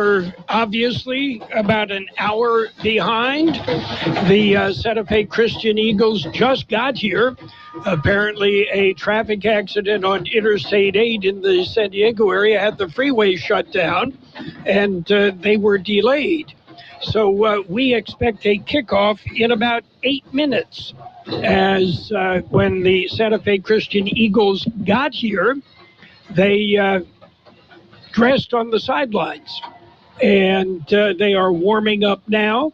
are obviously about an hour behind. The Santa Fe Christian Eagles just got here. Apparently, a traffic accident on Interstate 8 in the San Diego area had the freeway shut down, and they were delayed. So we expect a kickoff in about 8 minutes. As when the Santa Fe Christian Eagles got here, they dressed on the sidelines, and they are warming up now.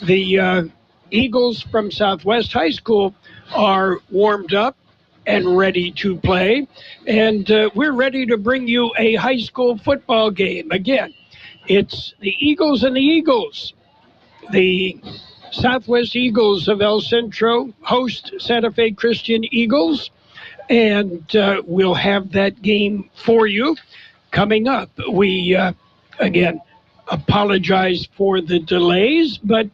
The Eagles from Southwest High School are warmed up and ready to play, and we're ready to bring you a high school football game. Again, it's the Eagles and the Eagles. The Southwest Eagles of El Centro host Santa Fe Christian Eagles, and we'll have that game for you coming up. We, again, apologize for the delays, but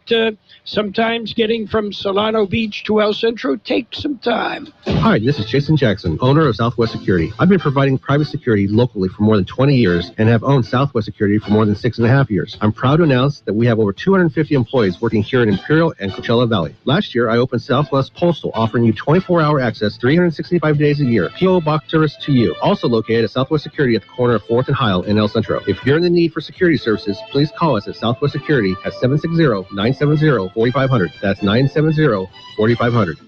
sometimes getting from Solano Beach to El Centro takes some time. Hi, this is Jason Jackson, owner of Southwest Security. I've been providing private security locally for more than 20 years and have owned Southwest Security for more than 6.5 years. I'm proud to announce that we have over 250 employees working here in Imperial and Coachella Valley. Last year, I opened Southwest Postal, offering you 24-hour access 365 days a year. P.O. Box service to you. Also located at Southwest Security at the corner of 4th and Heil in El Centro. If you're in the need for security services, please call us at Southwest Security at 760-970-4500. That's 970-4500.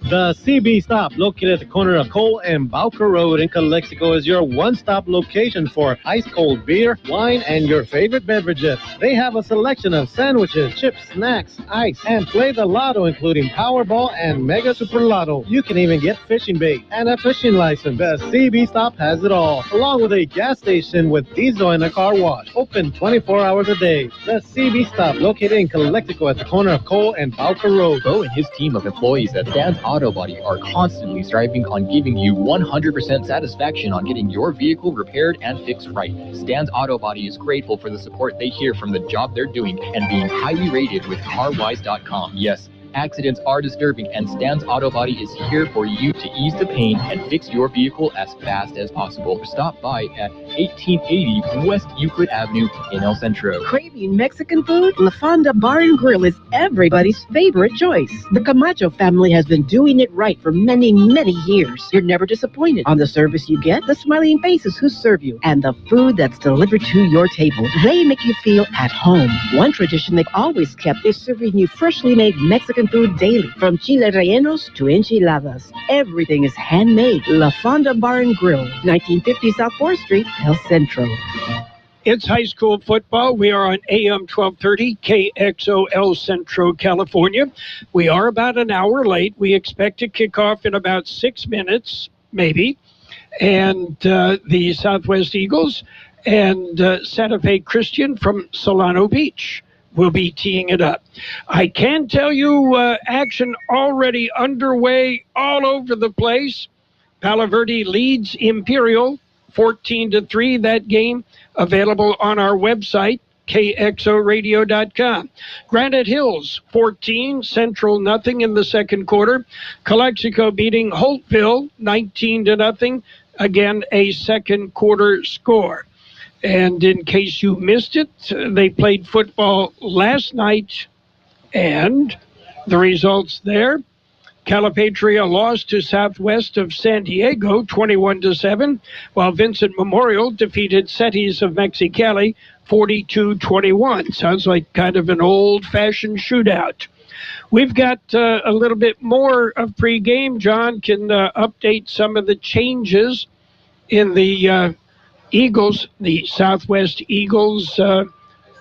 The CB Stop, located at the corner of Cole and Bowker Road in Calexico, is your one-stop location for ice-cold beer, wine, and your favorite beverages. They have a selection of sandwiches, chips, snacks, ice, and play the lotto, including Powerball and Mega Super Lotto. You can even get fishing bait and a fishing license. The CB Stop has it all, along with a gas station with diesel and a car wash. Open 24 hours a day. The CB Stop, located in Calexico at the corner of Cole and Bowker Road. Bo and his team of employees at Stan's Auto Body are constantly striving on giving you 100% satisfaction on getting your vehicle repaired and fixed right. Stan's Auto Body is grateful for the support they hear from the job they're doing and being highly rated with CarWise.com. Yes, accidents are disturbing, and Stan's Auto Body is here for you to ease the pain and fix your vehicle as fast as possible. Stop by at 1880 West Euclid Avenue in El Centro. Craving Mexican food? La Fonda Bar Grill is everybody's favorite choice. The Camacho family has been doing it right for many, many years. You're never disappointed on the service you get, the smiling faces who serve you, and the food that's delivered to your table. They make you feel at home. One tradition they've always kept is serving you freshly made Mexican food daily, from chile rellenos to enchiladas. Everything is handmade. La Fonda Bar and Grill, 1950 South 4th Street, El Centro. It's high school football. We are on AM 1230 Kxo El Centro, California. We are about an hour late. We expect to kick off in about 6 minutes, maybe. And the Southwest Eagles and Santa Fe Christian from Solano Beach will be teeing it up. I can tell you action already underway all over the place. Palo Verde leads Imperial 14-3. That game available on our website, kxoradio.com. Granite Hills 14, Central nothing in the second quarter. Calexico beating Holtville 19-0. Again, a second quarter score. And in case you missed it, they played football last night, and the results there: Calipatria lost to Southwest of San Diego 21-7, while Vincent Memorial defeated Cetis of Mexicali 42-21. Sounds like kind of an old-fashioned shootout. We've got a little bit more of pregame. John can update some of the changes in the Eagles, the Southwest Eagles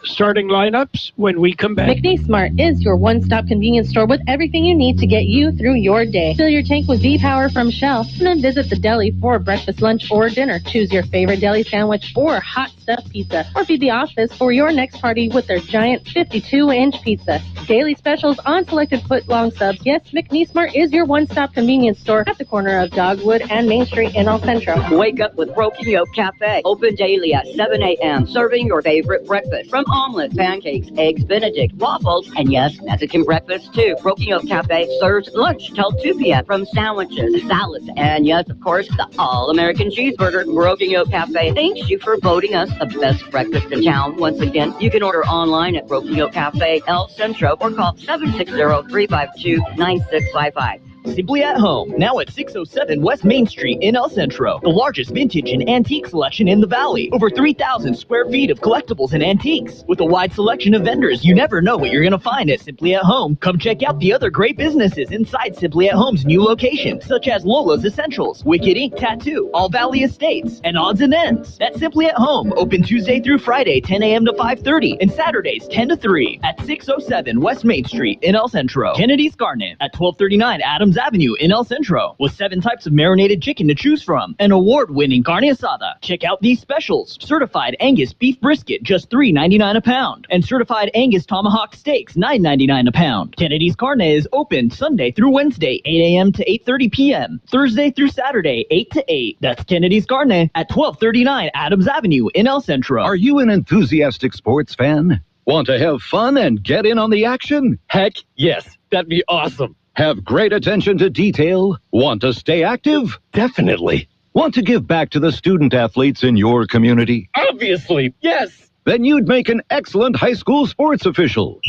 starting lineups when we come back. McNeece Mart is your one-stop convenience store with everything you need to get you through your day. Fill your tank with V-Power from Shell, and then visit the deli for breakfast, lunch, or dinner. Choose your favorite deli sandwich or hot stuffed pizza, or feed the office for your next party with their giant 52-inch pizza. Daily specials on selected foot-long subs. Yes, McNeece Mart is your one-stop convenience store at the corner of Dogwood and Main Street in El Centro. Wake up with Broken Yolk Café. Open daily at 7 a.m. Serving your favorite breakfast. From omelets, pancakes, eggs Benedict, waffles, and yes, Mexican breakfast too. Broken Yolk Café serves lunch till 2 p.m. From sandwiches, salads, and yes, of course, the all-American cheeseburger. Broken Yolk Café thanks you for voting us the best breakfast in town. Once again, you can order online at Broken Yolk Café El Centro or call 760-352-9655. Simply at Home, now at 607 West Main Street in El Centro. The largest vintage and antique selection in the Valley. Over 3,000 square feet of collectibles and antiques. With a wide selection of vendors, you never know what you're going to find at Simply at Home. Come check out the other great businesses inside Simply at Home's new locations, such as Lola's Essentials, Wicked Ink Tattoo, All Valley Estates, and Odds and Ends. That's Simply at Home, open Tuesday through Friday, 10 a.m. to 5:30, and Saturdays, 10 to 3, at 607 West Main Street in El Centro. Kennedy's Karne at 1239 Adams Avenue in El Centro, with 7 types of marinated chicken to choose from. An award-winning carne asada. Check out these specials. Certified Angus beef brisket, just $3.99 a pound. And certified Angus tomahawk steaks, $9.99 a pound. Kennedy's Karne is open Sunday through Wednesday, 8 a.m. to 8:30 p.m. Thursday through Saturday, 8 to 8. That's Kennedy's Karne at 1239 Adams Avenue in El Centro. Are you an enthusiastic sports fan? Want to have fun and get in on the action? Heck, yes. That'd be awesome. Have great attention to detail? Want to stay active? Definitely. Want to give back to the student athletes in your community? Obviously, yes. Then you'd make an excellent high school sports official.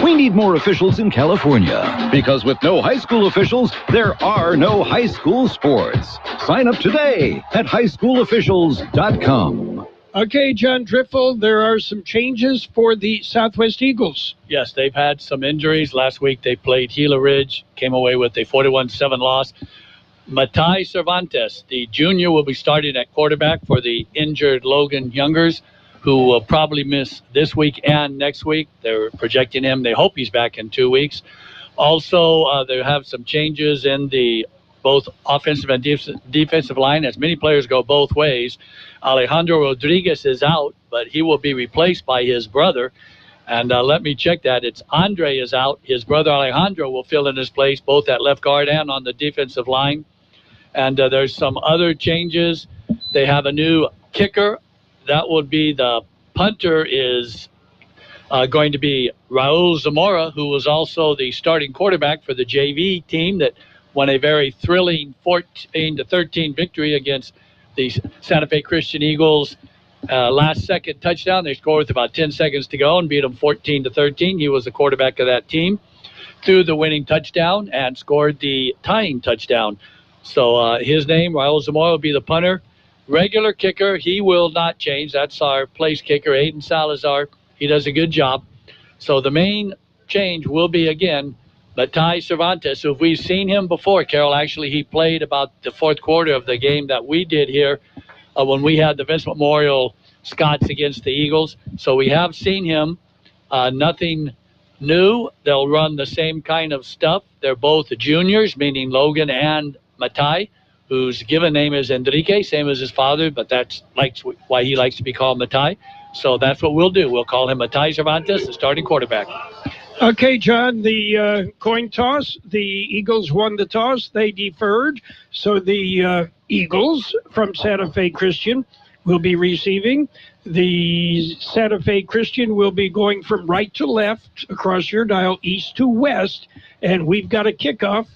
We need more officials in California, because with no high school officials, there are no high school sports. Sign up today at highschoolofficials.com. Okay, John Driffill, there are some changes for the Southwest Eagles. Yes, they've had some injuries. Last week they played Gila Ridge, came away with a 41-7 loss. Matai Cervantes, the junior, will be starting at quarterback for the injured Logan Youngers, who will probably miss this week and next week. They're projecting him. They hope he's back in 2 weeks. Also, they have some changes in the both offensive and defensive line, as many players go both ways. Alejandro Rodriguez is out, but he will be replaced by his brother. And let me check that. It's Andre is out. His brother Alejandro will fill in his place, both at left guard and on the defensive line. And there's some other changes. They have a new kicker. That would be the punter is going to be Raul Zamora, who was also the starting quarterback for the JV team that won a very thrilling 14-13 victory against the Santa Fe Christian Eagles. Last-second touchdown. They scored with about 10 seconds to go and beat them 14-13. He was the quarterback of that team. Threw the winning touchdown and scored the tying touchdown. So his name, Raul Zamora, will be the punter. Regular kicker, he will not change. That's our place kicker, Aiden Salazar. He does a good job. So the main change will be, again, Matai Cervantes. So if we've seen him before, Carroll, actually he played about the fourth quarter of the game that we did here when we had the Vince Memorial Scots against the Eagles. So we have seen him. Nothing new. They'll run the same kind of stuff. They're both juniors, meaning Logan and Matai, whose given name is Enrique, same as his father, but that's why he likes to be called Matai. So that's what we'll do. We'll call him Matai Cervantes, the starting quarterback. Okay, John, the coin toss, the Eagles won the toss. They deferred. So the Eagles from Santa Fe Christian will be receiving. The Santa Fe Christian will be going from right to left across your dial, east to west. And we've got a kickoff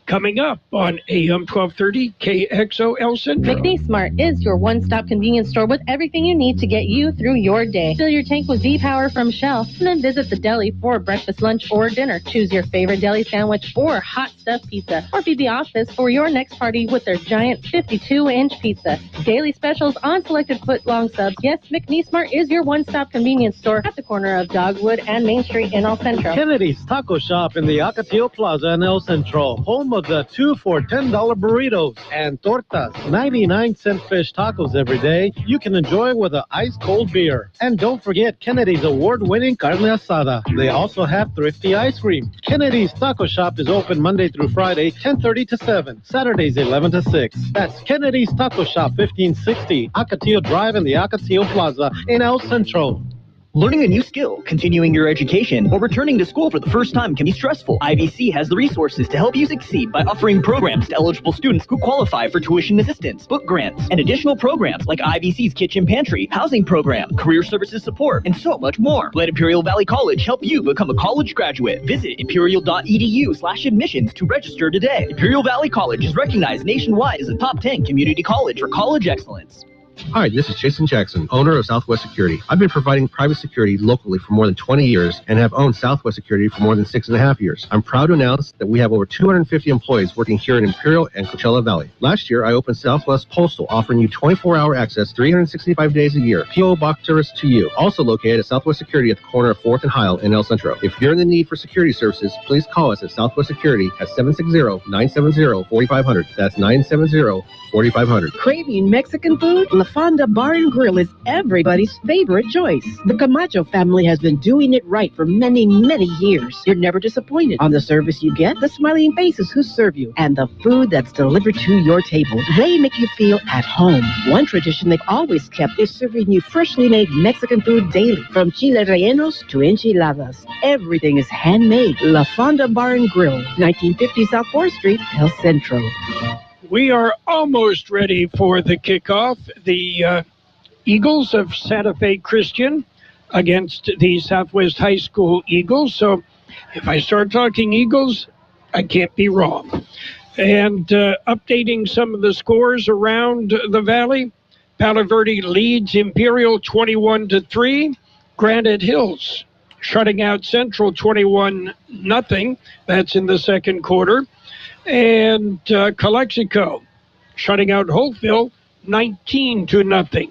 coming up on AM 1230 Kxo El Centro. McNeece Mart is your one-stop convenience store with everything you need to get you through your day. Fill your tank with V-Power from Shell, and then visit the deli for breakfast, lunch, or dinner. Choose your favorite deli sandwich or hot stuffed pizza, or feed the office for your next party with their giant 52-inch pizza. Daily specials on selected foot-long subs. Yes, McNeece Mart is your one-stop convenience store at the corner of Dogwood and Main Street in El Centro. Kennedy's Taco Shop in the Ocotillo Plaza in El Centro, home of the 2 for $10 burritos and tortas, 99-cent fish tacos every day. You can enjoy with an ice-cold beer. And don't forget Kennedy's award-winning carne asada. They also have thrifty ice cream. Kennedy's Taco Shop is open Monday through Friday, 10:30 to 7, Saturdays 11 to 6. That's Kennedy's Taco Shop, 1560 Ocotillo Drive in the Ocotillo Plaza in El Centro. Learning a new skill, continuing your education, or returning to school for the first time can be stressful. IVC has the resources to help you succeed by offering programs to eligible students who qualify for tuition assistance, book grants, and additional programs like IVC's Kitchen Pantry, Housing Program, Career Services Support, and so much more. Let Imperial Valley College help you become a college graduate. Visit imperial.edu/admissions to register today. Imperial Valley College is recognized nationwide as a top 10 community college for college excellence. Hi, this is Jason Jackson, owner of Southwest Security. I've been providing private security locally for more than 20 years and have owned Southwest Security for more than 6.5 years. I'm proud to announce that we have over 250 employees working here in Imperial and Coachella Valley. Last year, I opened Southwest Postal, offering you 24-hour access 365 days a year. P.O. Box service to you. Also located at Southwest Security at the corner of 4th and Heil in El Centro. If you're in the need for security services, please call us at Southwest Security at 760-970-4500. That's 970-4500. Craving Mexican food? La Fonda Bar Grill is everybody's favorite choice. The Camacho family has been doing it right for many, many years. You're never disappointed on the service you get, the smiling faces who serve you, and the food that's delivered to your table. They make you feel at home. One tradition they've always kept is serving you freshly made Mexican food daily, from chile rellenos to enchiladas. Everything is handmade. La Fonda Bar Grill, 1950 South 4th Street, El Centro. We are almost ready for the kickoff. The Eagles of Santa Fe Christian against the Southwest High School Eagles. So if I start talking Eagles, I can't be wrong. And updating some of the scores around the Valley, Palo Verde leads Imperial 21-3. Granite Hills shutting out Centro 21-0. That's in the second quarter. And Calexico shutting out Holtville 19-0.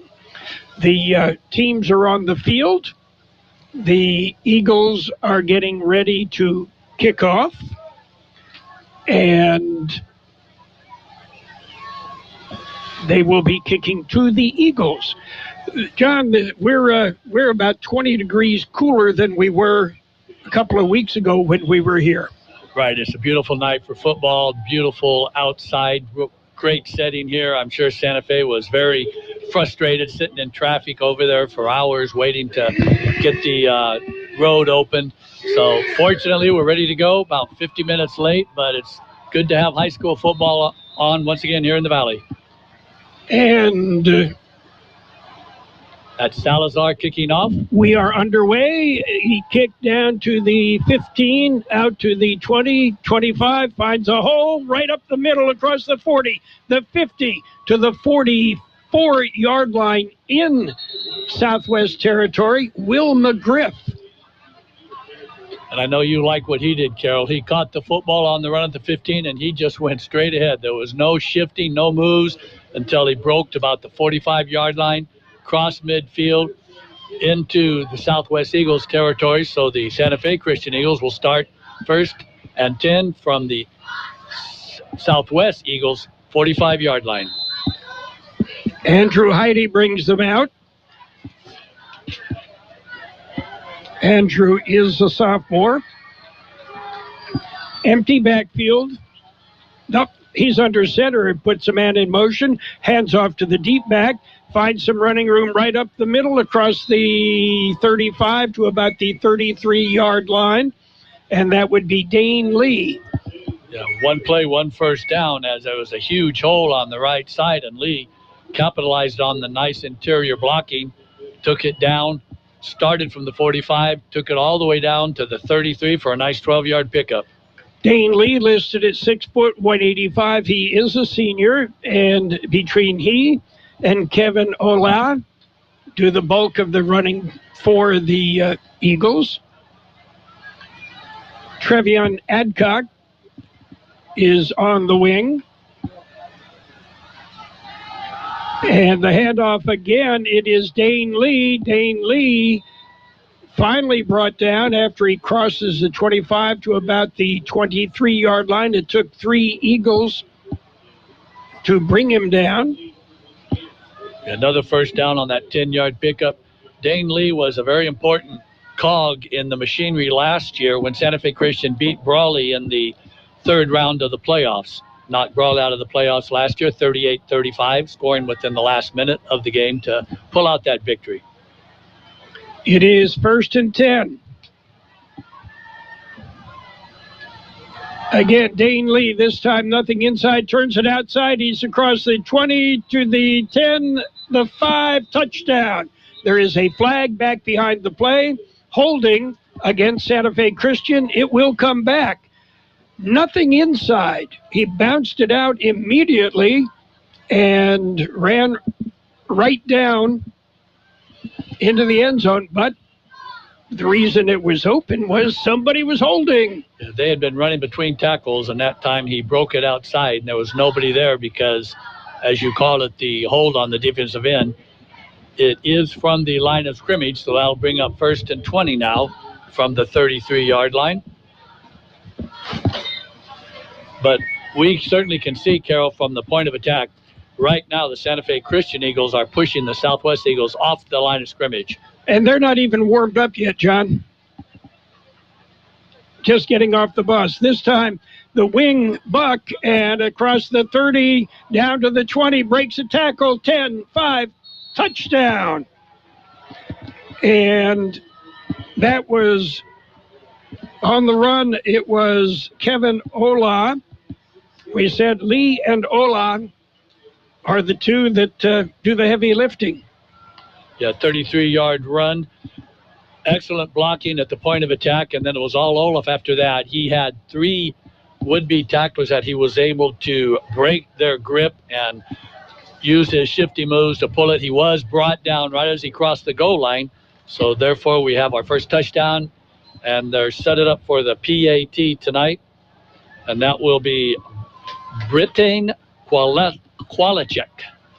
The teams are on the field. The Eagles are getting ready to kick off. And they will be kicking to the Eagles. John, we're about 20 degrees cooler than we were a couple of weeks ago when we were here. Right, it's a beautiful night for football, beautiful outside, great setting here. I'm sure Santa Fe was very frustrated sitting in traffic over there for hours waiting to get the road open. So fortunately, we're ready to go, about 50 minutes late, but it's good to have high school football on once again here in the Valley. And that's Salazar kicking off. We are underway. He kicked down to the 15, out to the 20, 25, finds a hole right up the middle across the 40, the 50 to the 44-yard line in Southwest territory. Will McGriff. And I know you like what he did, Carroll. He caught the football on the run at the 15, and he just went straight ahead. There was no shifting, no moves until he broke to about the 45-yard line. Cross midfield into the Southwest Eagles territory. So the Santa Fe Christian Eagles will start 1st and 10 from the Southwest Eagles 45-yard line. Andrew Heide brings them out. Andrew is a sophomore. Empty backfield. Nope, he's under center. It puts a man in motion. Hands off to the deep back. Finds some running room right up the middle across the 35 to about the 33-yard line. And that would be Dane Lee. Yeah, one play, one first down, as there was a huge hole on the right side, and Lee capitalized on the nice interior blocking, took it down, started from the 45, took it all the way down to the 33 for a nice 12-yard pickup. Dane Lee listed at 6 foot 185. He is a senior, and between he and Kevin Ola do the bulk of the running for the Eagles. Trevion Adcock is on the wing. And the handoff again, it is Dane Lee. Dane Lee finally brought down after he crosses the 25 to about the 23-yard line. It took 3 Eagles to bring him down. Another first down on that 10-yard pickup. Dane Lee was a very important cog in the machinery last year when Santa Fe Christian beat Brawley in the 3rd round of the playoffs. Knocked Brawley out of the playoffs last year, 38-35, scoring within the last minute of the game to pull out that victory. It is 1st and 10. Again, Dane Lee, this time nothing inside, turns it outside. He's across the 20 to the 10, the 5, touchdown. There is a flag back behind the play, holding against Santa Fe Christian. It will come back. Nothing inside. He bounced it out immediately and ran right down into the end zone, but the reason it was open was somebody was holding. They had been running between tackles, and that time he broke it outside, and there was nobody there because, as you call it, the hold on the defensive end. It is from the line of scrimmage, so that'll bring up 1st and 20 now from the 33-yard line. But we certainly can see, Carroll, from the point of attack, right now the Santa Fe Christian Eagles are pushing the Southwest Eagles off the line of scrimmage. And they're not even warmed up yet, John. Just getting off the bus. This time, the wing buck, and across the 30, down to the 20, breaks a tackle, 10, 5, touchdown. And that was on the run. It was Kevin Ola. We said Lee and Ola are the two that do the heavy lifting. Yeah, 33-yard run. Excellent blocking at the point of attack, and then it was all Olaf after that. He had 3 would-be tacklers that he was able to break their grip and use his shifty moves to pull it. He was brought down right as he crossed the goal line, so therefore we have our first touchdown, and they're set it up for the PAT tonight, and that will be Britain Qualicek.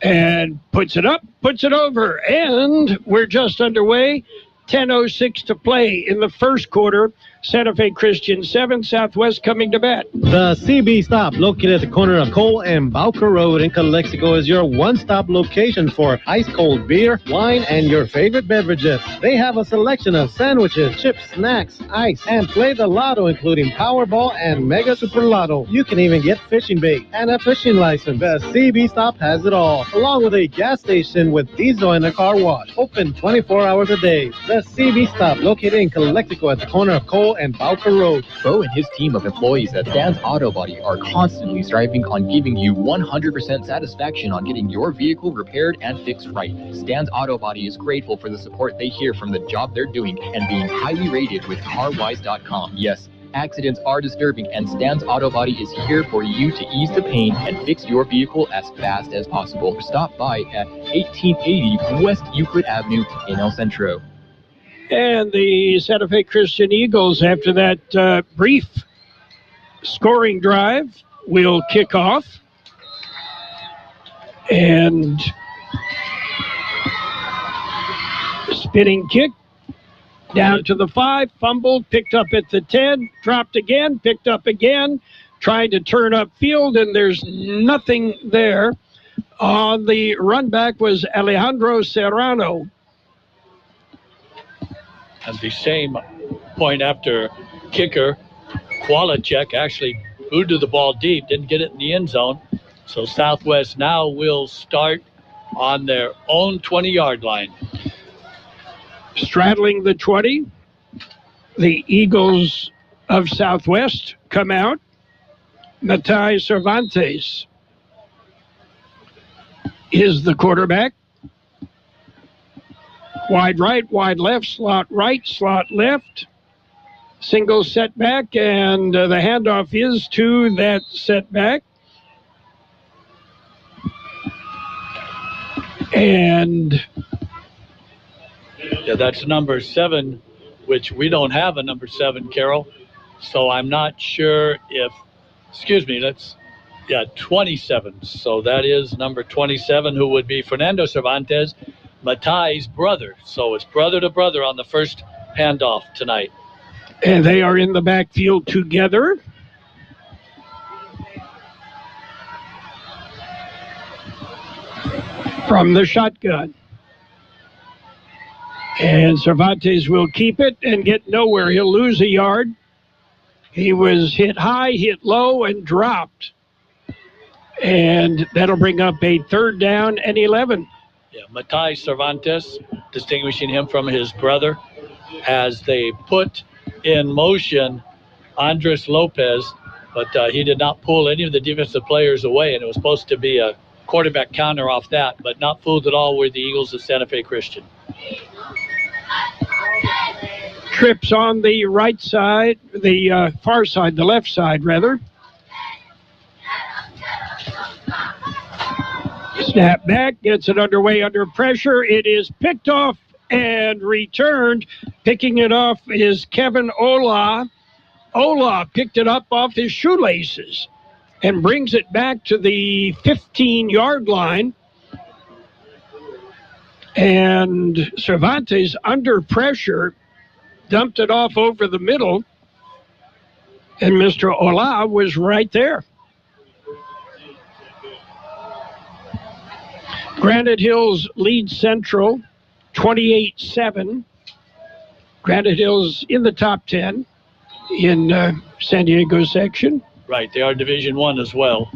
And puts it up, puts it over, and we're just underway. 10:06 to play in the first quarter. Santa Fe Christian 7, Southwest coming to bat. The CB Stop, located at the corner of Cole and Bowker Road in Calexico, is your one-stop location for ice-cold beer, wine, and your favorite beverages. They have a selection of sandwiches, chips, snacks, ice, and play the lotto, including Powerball and Mega Super Lotto. You can even get fishing bait and a fishing license. The CB Stop has it all, along with a gas station with diesel and a car wash. Open 24 hours a day. The CB Stop, located in Calexico at the corner of Cole and Bowker Road. Bo and his team of employees at Stan's Auto Body are constantly striving on giving you 100% satisfaction on getting your vehicle repaired and fixed right. Stan's Auto Body is grateful for the support they hear from the job they're doing and being highly rated with CarWise.com. Yes, accidents are disturbing, and Stan's Auto Body is here for you to ease the pain and fix your vehicle as fast as possible. Stop by at 1880 West Euclid Avenue in El Centro. And the Santa Fe Christian Eagles, after that brief scoring drive, will kick off. And spinning kick down to the 5, fumbled, picked up at the 10, dropped again, picked up again, trying to turn upfield, and there's nothing there. On the run back was Alejandro Serrano. At the same point after kicker, Qualicek actually booted the ball deep, didn't get it in the end zone. So Southwest now will start on their own 20-yard line. Straddling the 20, the Eagles of Southwest come out. Matai Cervantes is the quarterback. Wide right, wide left, slot right, slot left. Single setback, and the handoff is to that setback. And yeah, that's number 7, which we don't have a number 7, Carroll. So I'm not sure if, 27. So that is number 27, who would be Fernando Cervantes, Matai's brother. So it's brother to brother on the first handoff tonight. And they are in the backfield together. From the shotgun. And Cervantes will keep it and get nowhere. He'll lose a yard. He was hit high, hit low, and dropped. And that'll bring up a 3rd down and 11. Yeah, Matai Cervantes, distinguishing him from his brother, as they put in motion Andres Lopez, but he did not pull any of the defensive players away, and it was supposed to be a quarterback counter off that, but not fooled at all with the Eagles of Santa Fe Christian. Trips on the right side, the far side, the left side, rather. Snap back, gets it underway under pressure. It is picked off and returned. Picking it off is Kevin Ola. Ola picked it up off his shoelaces and brings it back to the 15-yard line. And Cervantes, under pressure, dumped it off over the middle, and Mr. Ola was right there. Granite Hills leads Centro 28-7. Granite Hills in the top 10 in San Diego section. Right, they are Division I as well.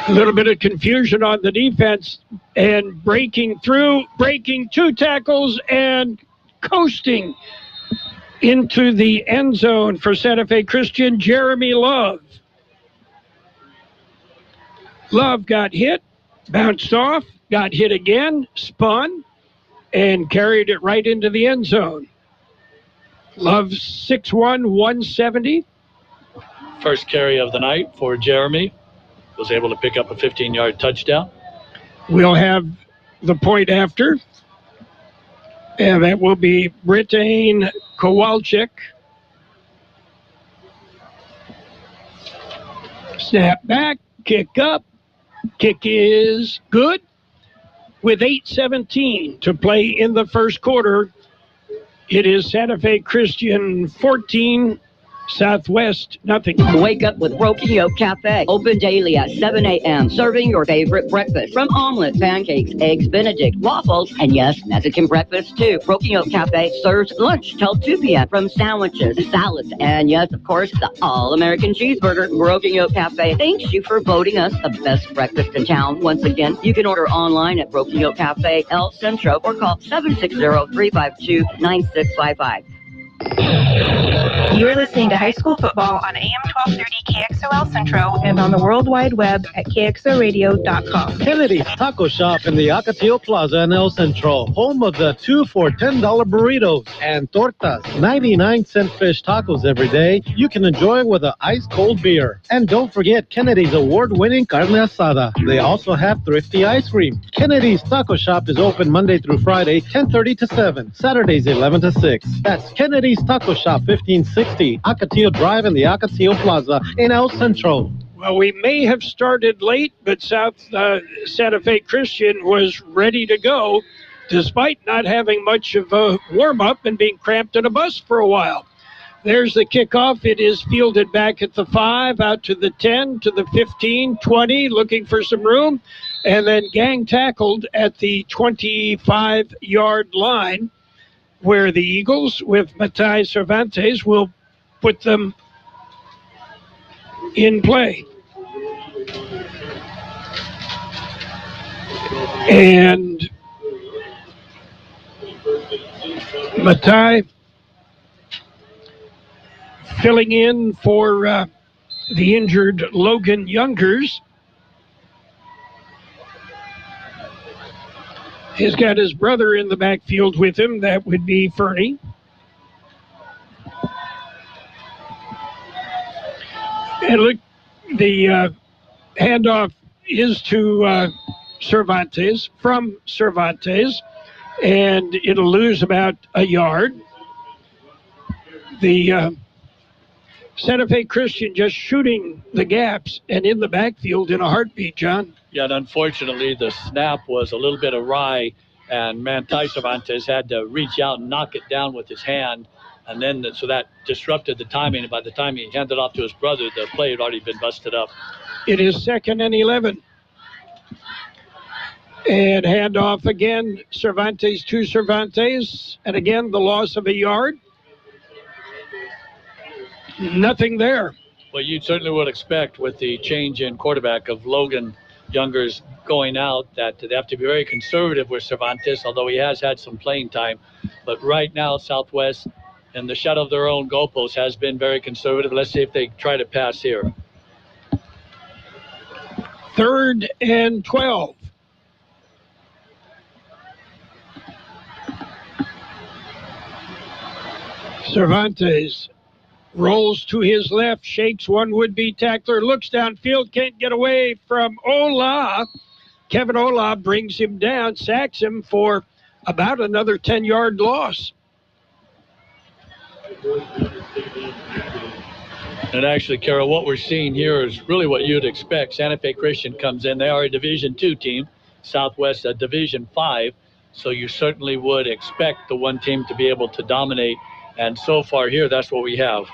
A little bit of confusion on the defense, and breaking through, breaking 2 tackles and coasting into the end zone for Santa Fe Christian, Jeremy Love. Love got hit, bounced off, got hit again, spun, and carried it right into the end zone. Love 6'1", 170. First carry of the night for Jeremy. Was able to pick up a 15-yard touchdown. We'll have the point after, and that will be Britain Kowalczyk. Snap back, kick up. Kick is good with 8:17 to play in the first quarter. It is Santa Fe Christian 14, Southwest, nothing. Wake up with Broken Yolk Café. Open daily at 7 a.m. Serving your favorite breakfast. From omelets, pancakes, eggs Benedict, waffles, and yes, Mexican breakfast too. Broken Yolk Café serves lunch till 2 p.m. From sandwiches, salads, and yes, of course, the all-American cheeseburger. Broken Yolk Café thanks you for voting us the best breakfast in town. Once again, you can order online at Broken Yolk Café El Centro or call 760-352-9655. You're listening to high school football on AM 1230 KXOL Centro and on the World Wide Web at kxoradio.com. Kennedy's Taco Shop in the Ocotillo Plaza in El Centro, home of the 2 for $10 burritos and tortas. 99-cent fish tacos every day. You can enjoy with an ice-cold beer. And don't forget Kennedy's award-winning carne asada. They also have thrifty ice cream. Kennedy's Taco Shop is open Monday through Friday, 10:30 to 7. Saturdays, 11 to 6. That's Kennedy's Taco Shop, 1560 Ocotillo Drive in the Ocotillo Plaza in El Centro. Well, we may have started late, but Santa Fe Christian was ready to go, despite not having much of a warm-up and being cramped in a bus for a while. There's the kickoff. It is fielded back at the 5, out to the 10, to the 15, 20, looking for some room, and then gang tackled at the 25-yard line, where the Eagles, with Matai Cervantes, will put them in play. And Matai filling in for the injured Logan Youngers. He's got his brother in the backfield with him. That would be Fernie. And look, the handoff is to Cervantes, from Cervantes, and it'll lose about a yard. The Santa Fe Christian just shooting the gaps and in the backfield in a heartbeat, John. Yeah, and unfortunately, the snap was a little bit awry, and Matai Cervantes had to reach out and knock it down with his hand, and then so that disrupted the timing, and by the time he handed off to his brother, the play had already been busted up. It is 2nd and 11. And handoff again, Cervantes to Cervantes, and again, the loss of a yard. Nothing there. Well, you certainly would expect with the change in quarterback of Logan youngers going out, that they have to be very conservative with Cervantes, although he has had some playing time. But right now, Southwest, in the shadow of their own goalpost, has been very conservative. Let's see if they try to pass here. 3rd and 12. Cervantes rolls to his left, shakes one would-be tackler, looks downfield, can't get away from Ola. Kevin Ola brings him down, sacks him for about another 10-yard loss. And actually, Carroll, what we're seeing here is really what you'd expect. Santa Fe Christian comes in. They are a Division II team. Southwest a Division V. So you certainly would expect the one team to be able to dominate. And so far here, that's what we have.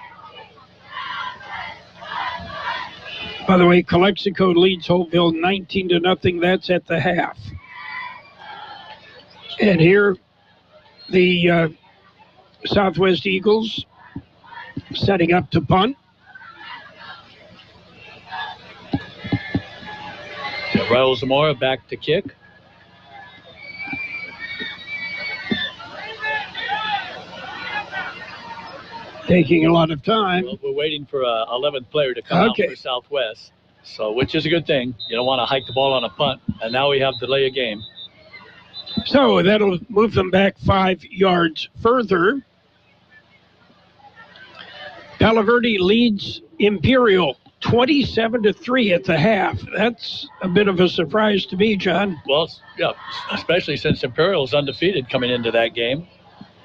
By the way, Calexico leads Holtville 19-0. That's at the half. And here, the Southwest Eagles setting up to punt. Raul Zamora back to kick. Taking a lot of time. Well, we're waiting for a 11th player to come out for Southwest, so which is a good thing. You don't want to hike the ball on a punt, and now we have delay a game. So that'll move them back 5 yards further. Palo Verde leads Imperial 27-3 at the half. That's a bit of a surprise to me, John. Well, yeah, especially since Imperial is undefeated coming into that game.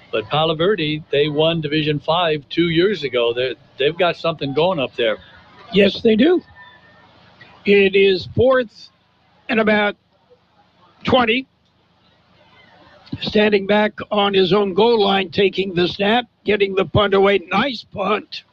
But Palo Verde, they won Division 5 2 years ago. They've got something going up there. Yes, they do. It is 4th and about 20. Standing back on his own goal line, taking the snap, getting the punt away. Nice punt.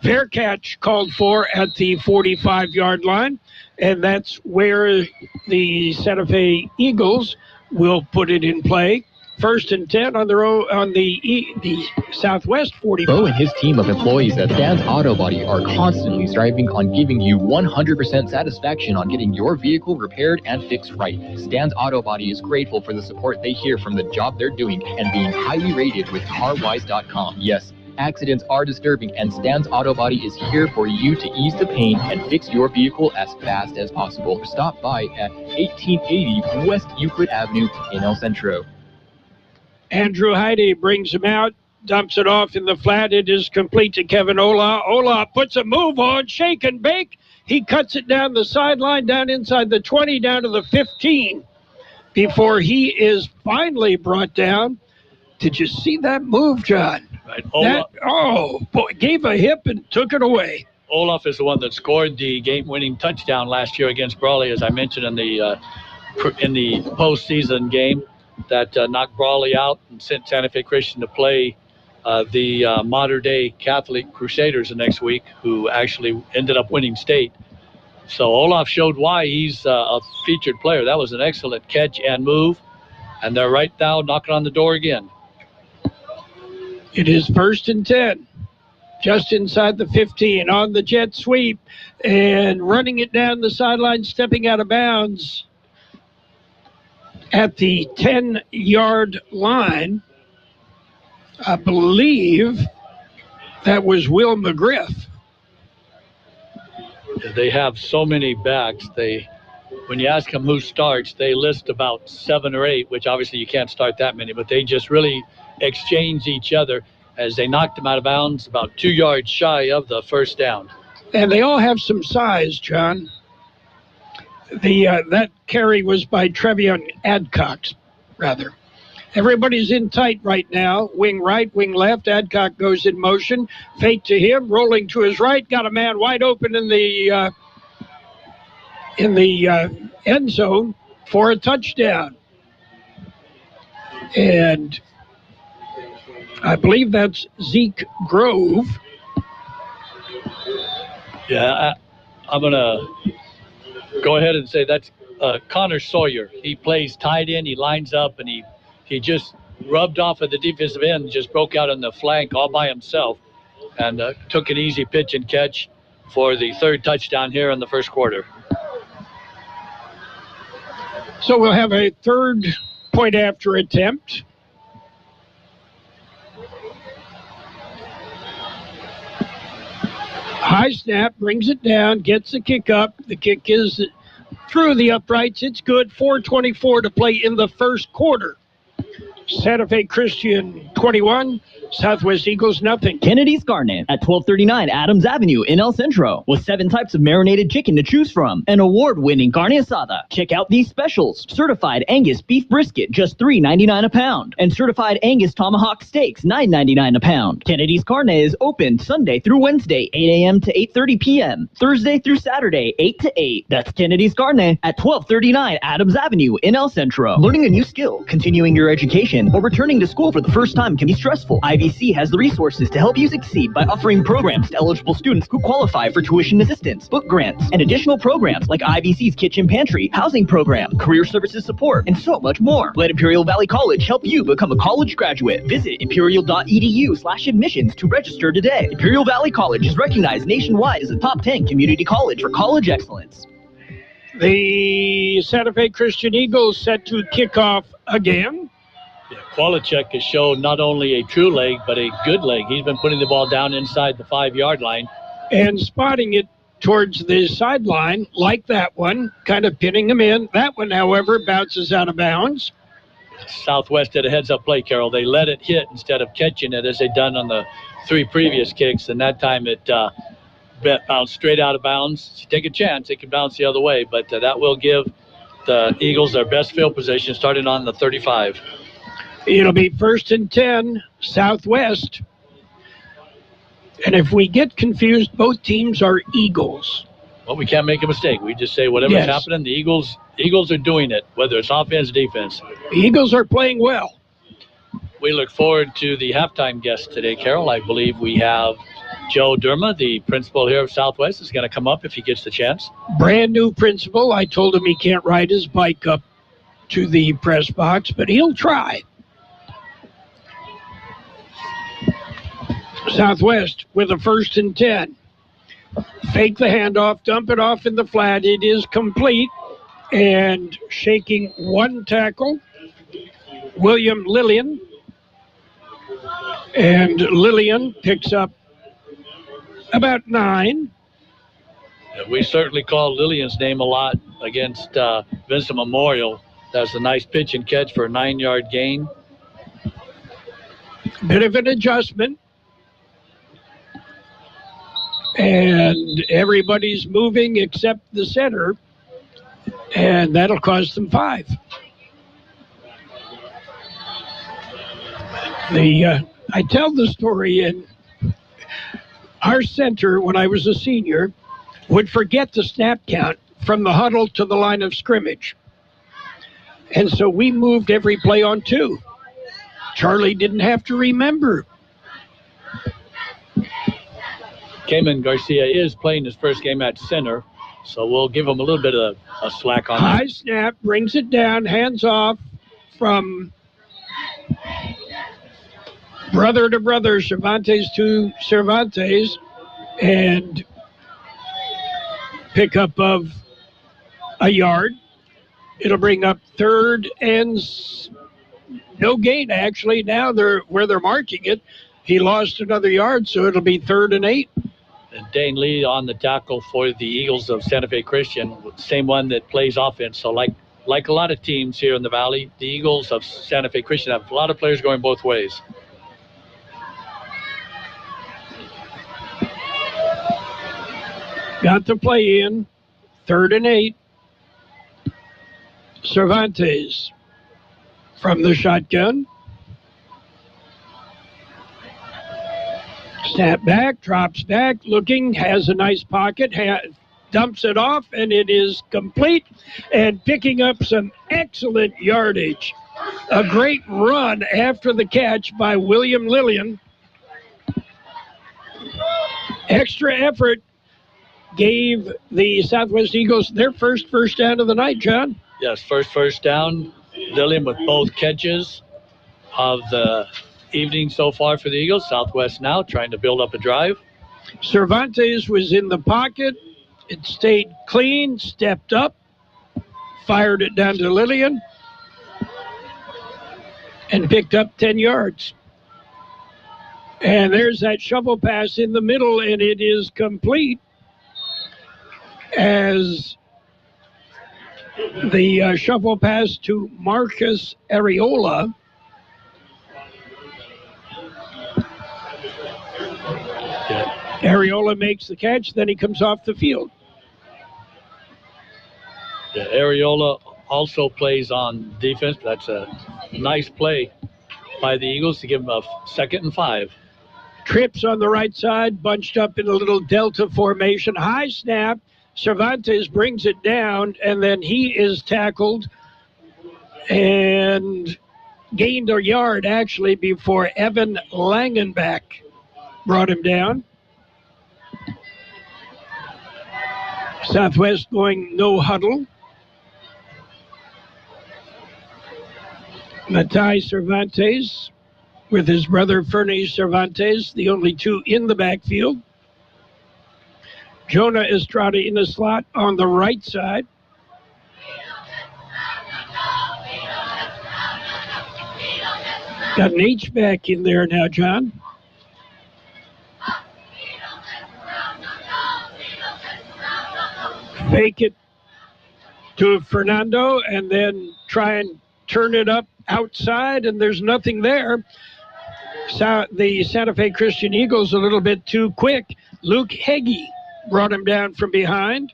Fair catch called for at the 45-yard line. And that's where the Santa Fe Eagles will put it in play. 1st and 10 on their own, on the Southwest 45. Bo and his team of employees at Stan's Auto Body are constantly striving on giving you 100% satisfaction on getting your vehicle repaired and fixed right. Stan's Auto Body is grateful for the support they hear from the job they're doing and being highly rated with CarWise.com. Yes, accidents are disturbing, and Stan's Auto Body is here for you to ease the pain and fix your vehicle as fast as possible. Stop by at 1880 West Euclid Avenue in El Centro. Andrew Heide brings him out, dumps it off in the flat. It is complete to Kevin Ola. Ola puts a move on, shake and bake. He cuts it down the sideline, down inside the 20, down to the 15, before he is finally brought down. Did you see that move, John? Right. Gave a hip and took it away. Olaf is the one that scored the game-winning touchdown last year against Brawley, as I mentioned in the postseason game. That knocked Brawley out and sent Santa Fe Christian to play the modern-day Catholic Crusaders the next week, who actually ended up winning state. So Olaf showed why he's a featured player. That was an excellent catch and move, and they're right now knocking on the door again. It is 1st and 10, just inside the 15, on the jet sweep, and running it down the sideline, stepping out of bounds at the 10-yard line. I believe that was Will McGriff. They have so many backs. When you ask them who starts, they list about 7 or 8, which obviously you can't start that many, but they just really exchange each other as they knocked him out of bounds about 2 yards shy of the first down. And they all have some size, John. That carry was by Trevion Adcock, rather. Everybody's in tight right now. Wing right, wing left. Adcock goes in motion. Fake to him, rolling to his right. Got a man wide open in the end zone for a touchdown. And I believe that's Zeke Grove. Yeah, I'm going to go ahead and say that's Connor Sawyer. He plays tight end. He lines up, and he just rubbed off of the defensive end, just broke out on the flank all by himself, and took an easy pitch and catch for the 3rd touchdown here in the first quarter. So we'll have a third point after attempt. High snap, brings it down, gets the kick up. The kick is through the uprights. It's good. 4:24 to play in the first quarter. Santa Fe Christian 21, Southwest Eagles nothing. Kennedy's Karne at 1239 Adams Avenue in El Centro with 7 types of marinated chicken to choose from. An award-winning carne asada. Check out these specials. Certified Angus beef brisket, just $3.99 a pound. And certified Angus tomahawk steaks, $9.99 a pound. Kennedy's Karne is open Sunday through Wednesday, 8 a.m. to 8:30 p.m. Thursday through Saturday, 8 to 8. That's Kennedy's Karne at 1239 Adams Avenue in El Centro. Learning a new skill, continuing your education, or returning to school for the first time can be stressful. IVC has the resources to help you succeed by offering programs to eligible students who qualify for tuition assistance, book grants, and additional programs like IVC's Kitchen Pantry, housing program, career services support, and so much more. Let Imperial Valley College help you become a college graduate. Visit imperial.edu/admissions to register today. Imperial Valley College is recognized nationwide as a top 10 community college for college excellence. The Santa Fe Christian Eagles set to kick off again. Qualichek has shown not only a true leg, but a good leg. He's been putting the ball down inside the 5-yard line. And spotting it towards the sideline, like that one, kind of pinning him in. That one, however, bounces out of bounds. Southwest did a heads-up play, Carroll. They let it hit instead of catching it as they'd done on the 3 previous kicks, and that time it bounced straight out of bounds. If you take a chance, it can bounce the other way, but that will give the Eagles their best field position starting on the 35. It'll be 1st and 10, Southwest. And if we get confused, both teams are Eagles. Well, we can't make a mistake. We just say whatever's happening, the Eagles are doing it, whether it's offense or defense. The Eagles are playing well. We look forward to the halftime guest today, Carroll. I believe we have Joe Derma, the principal here of Southwest, is going to come up if he gets the chance. Brand new principal. I told him he can't ride his bike up to the press box, but he'll try. Southwest with a 1st and 10. Fake the handoff, dump it off in the flat. It is complete. And shaking one tackle, William Lillian. And Lillian picks up about 9. We certainly call Lillian's name a lot against Vincent Memorial. That's a nice pitch and catch for a 9-yard gain. Bit of an adjustment. And everybody's moving except the center. And that'll cost them 5. I tell the story in our center when I was a senior would forget the snap count from the huddle to the line of scrimmage. And so we moved every play on 2. Charlie didn't have to remember. Cayman Garcia is playing his first game at center, so we'll give him a little bit of a slack on that. High snap, brings it down, hands off from brother to brother, Cervantes to Cervantes, and pickup of a yard. It'll bring up 3rd and no gain, actually. Now where they're marking it, he lost another yard, so it'll be 3rd and 8. And Dane Lee on the tackle for the Eagles of Santa Fe Christian, same one that plays offense. So like a lot of teams here in the Valley, the Eagles of Santa Fe Christian have a lot of players going both ways. Got the play in, 3rd and 8. Cervantes from the shotgun. Snap back, drops back, looking, has a nice pocket, dumps it off, and it is complete. And picking up some excellent yardage. A great run after the catch by William Lillian. Extra effort gave the Southwest Eagles their first down of the night, John. Yes, first down. Lillian with both catches of the evening so far for the Eagles. Southwest now trying to build up a drive. Cervantes was in the pocket. It stayed clean, stepped up, fired it down to Lillian and picked up 10 yards. And there's that shovel pass in the middle, and it is complete as the shovel pass to Marcus Areola. Areola makes the catch, then he comes off the field. Yeah, Areola also plays on defense. That's a nice play by the Eagles to give him a 2nd and 5. Trips on the right side, bunched up in a little delta formation. High snap. Cervantes brings it down, and then he is tackled and gained a yard, actually, before Evan Langenbach brought him down. Southwest going no huddle. Matai Cervantes with his brother Fernie Cervantes, the only two in the backfield. Jonah Estrada in the slot on the right side. Got an H-back in there now, John. Fake it to Fernando and then try and turn it up outside, and there's nothing there. The Santa Fe Christian Eagles a little bit too quick. Luke Heggie brought him down from behind.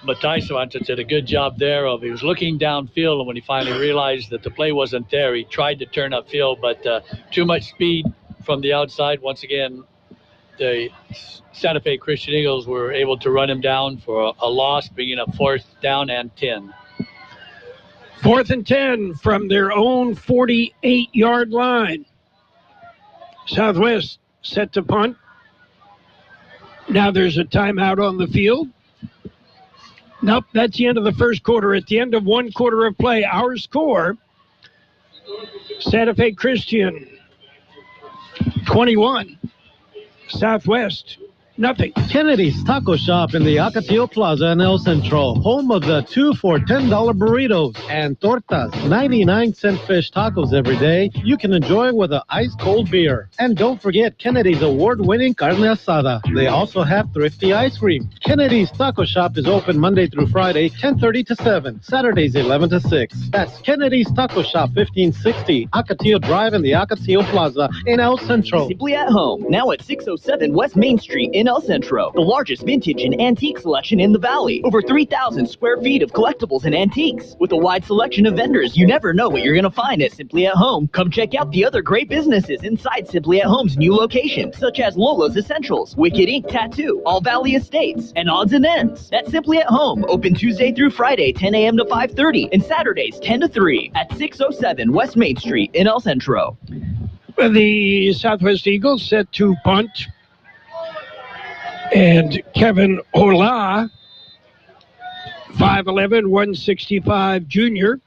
Matai Cervantes did a good job there. He was looking downfield, and when he finally realized that the play wasn't there, he tried to turn upfield, but too much speed from the outside. Once again, the Santa Fe Christian Eagles were able to run him down for a loss, bringing up 4th down and 10. 4th and 10 from their own 48-yard line. Southwest set to punt. Now there's a timeout on the field. Nope, that's the end of the first quarter. At the end of 1 quarter of play, our score, Santa Fe Christian 21, Southwest nothing. Kennedy's Taco Shop in the Ocotillo Plaza in El Centro, home of the 2 for $10 burritos and tortas, 99-cent fish tacos every day. You can enjoy with an ice-cold beer. And don't forget Kennedy's award-winning carne asada. They also have thrifty ice cream. Kennedy's Taco Shop is open Monday through Friday, 10:30 to 7, Saturdays 11 to 6. That's Kennedy's Taco Shop, 1560 Ocotillo Drive in the Ocotillo Plaza in El Centro. Simply at home, now at 607 West Main Street in El Centro, the largest vintage and antique selection in the Valley. Over 3,000 square feet of collectibles and antiques. With a wide selection of vendors, you never know what you're going to find at Simply at Home. Come check out the other great businesses inside Simply at Home's new location, such as Lola's Essentials, Wicked Ink Tattoo, All Valley Estates, and Odds and Ends. That's Simply at Home, open Tuesday through Friday, 10 a.m. to 5:30, and Saturdays, 10 to 3, at 607 West Main Street in El Centro. The Southwest Eagles set to punt. And Kevin Ola, 5'11", 165 junior,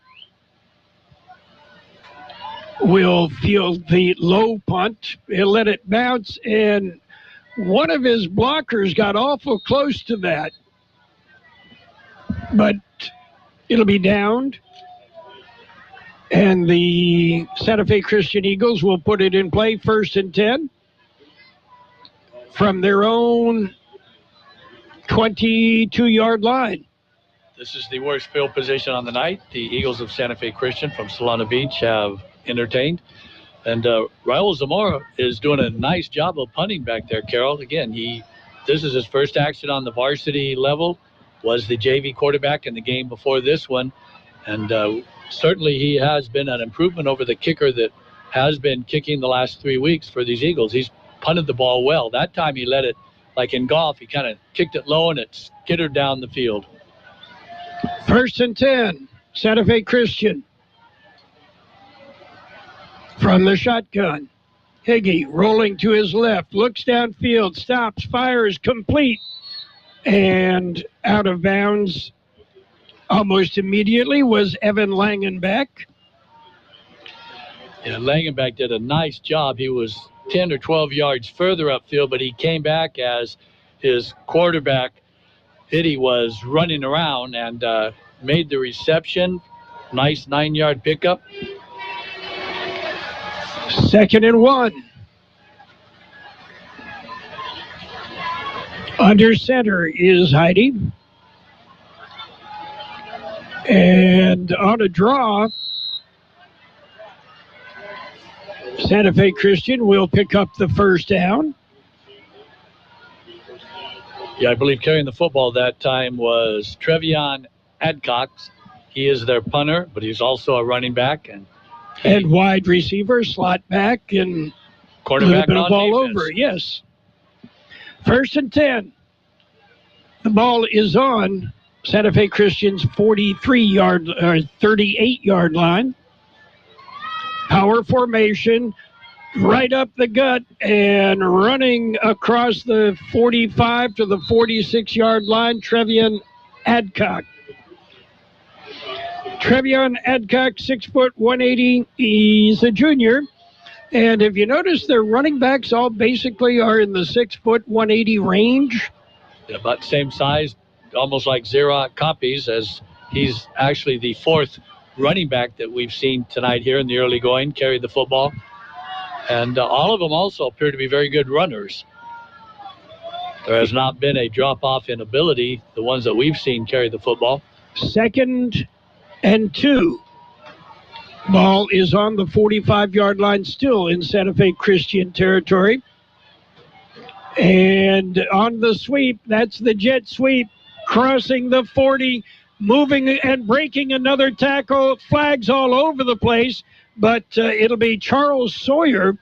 will field the low punt. He'll let it bounce, and one of his blockers got awful close to that. But it'll be downed. And the Santa Fe Christian Eagles will put it in play, 1st and 10. From their own 22-yard line. This is the worst field position on the night. The Eagles of Santa Fe Christian from Solana Beach have entertained. And Raul Zamora is doing a nice job of punting back there, Carroll. Again, this is his first action on the varsity level, was the JV quarterback in the game before this one. And certainly he has been an improvement over the kicker that has been kicking the last 3 weeks for these Eagles. He's punted the ball well. That time he let it, like in golf, he kind of kicked it low and it skittered down the field. 1st and 10, Santa Fe Christian. From the shotgun, Higgy rolling to his left, looks downfield, stops, fires, complete, and out of bounds almost immediately was Evan Langenbach. Yeah, Langenbach did a nice job. He was 10 or 12 yards further upfield, but he came back as his quarterback, Hitty, was running around, and made the reception. Nice 9-yard pickup. 2nd and 1. Under center is Heidi. And on a draw, Santa Fe Christian will pick up the first down. Yeah, I believe carrying the football that time was Trevion Adcock. He is their punter, but he's also a running back. And wide receiver, slot back, and quarterback a little bit of all defense. over, yes. 1st and 10. The ball is on Santa Fe Christian's 38-yard line. Power formation, right up the gut and running across the 45 to the 46-yard line, Trevion Adcock. Trevion Adcock, 6 foot 180. He's a junior. And if you notice, their running backs all basically are in the 6 foot 180 range. About the same size, almost like Xerox copies, as he's actually the 4th running back that we've seen tonight here in the early going, carry the football. And all of them also appear to be very good runners. There has not been a drop-off in ability, the ones that we've seen carry the football. 2nd and 2. Ball is on the 45-yard line, still in Santa Fe Christian territory. And on the sweep, that's the jet sweep, crossing the 40, moving and breaking another tackle. Flags all over the place, but it'll be Charles Sawyer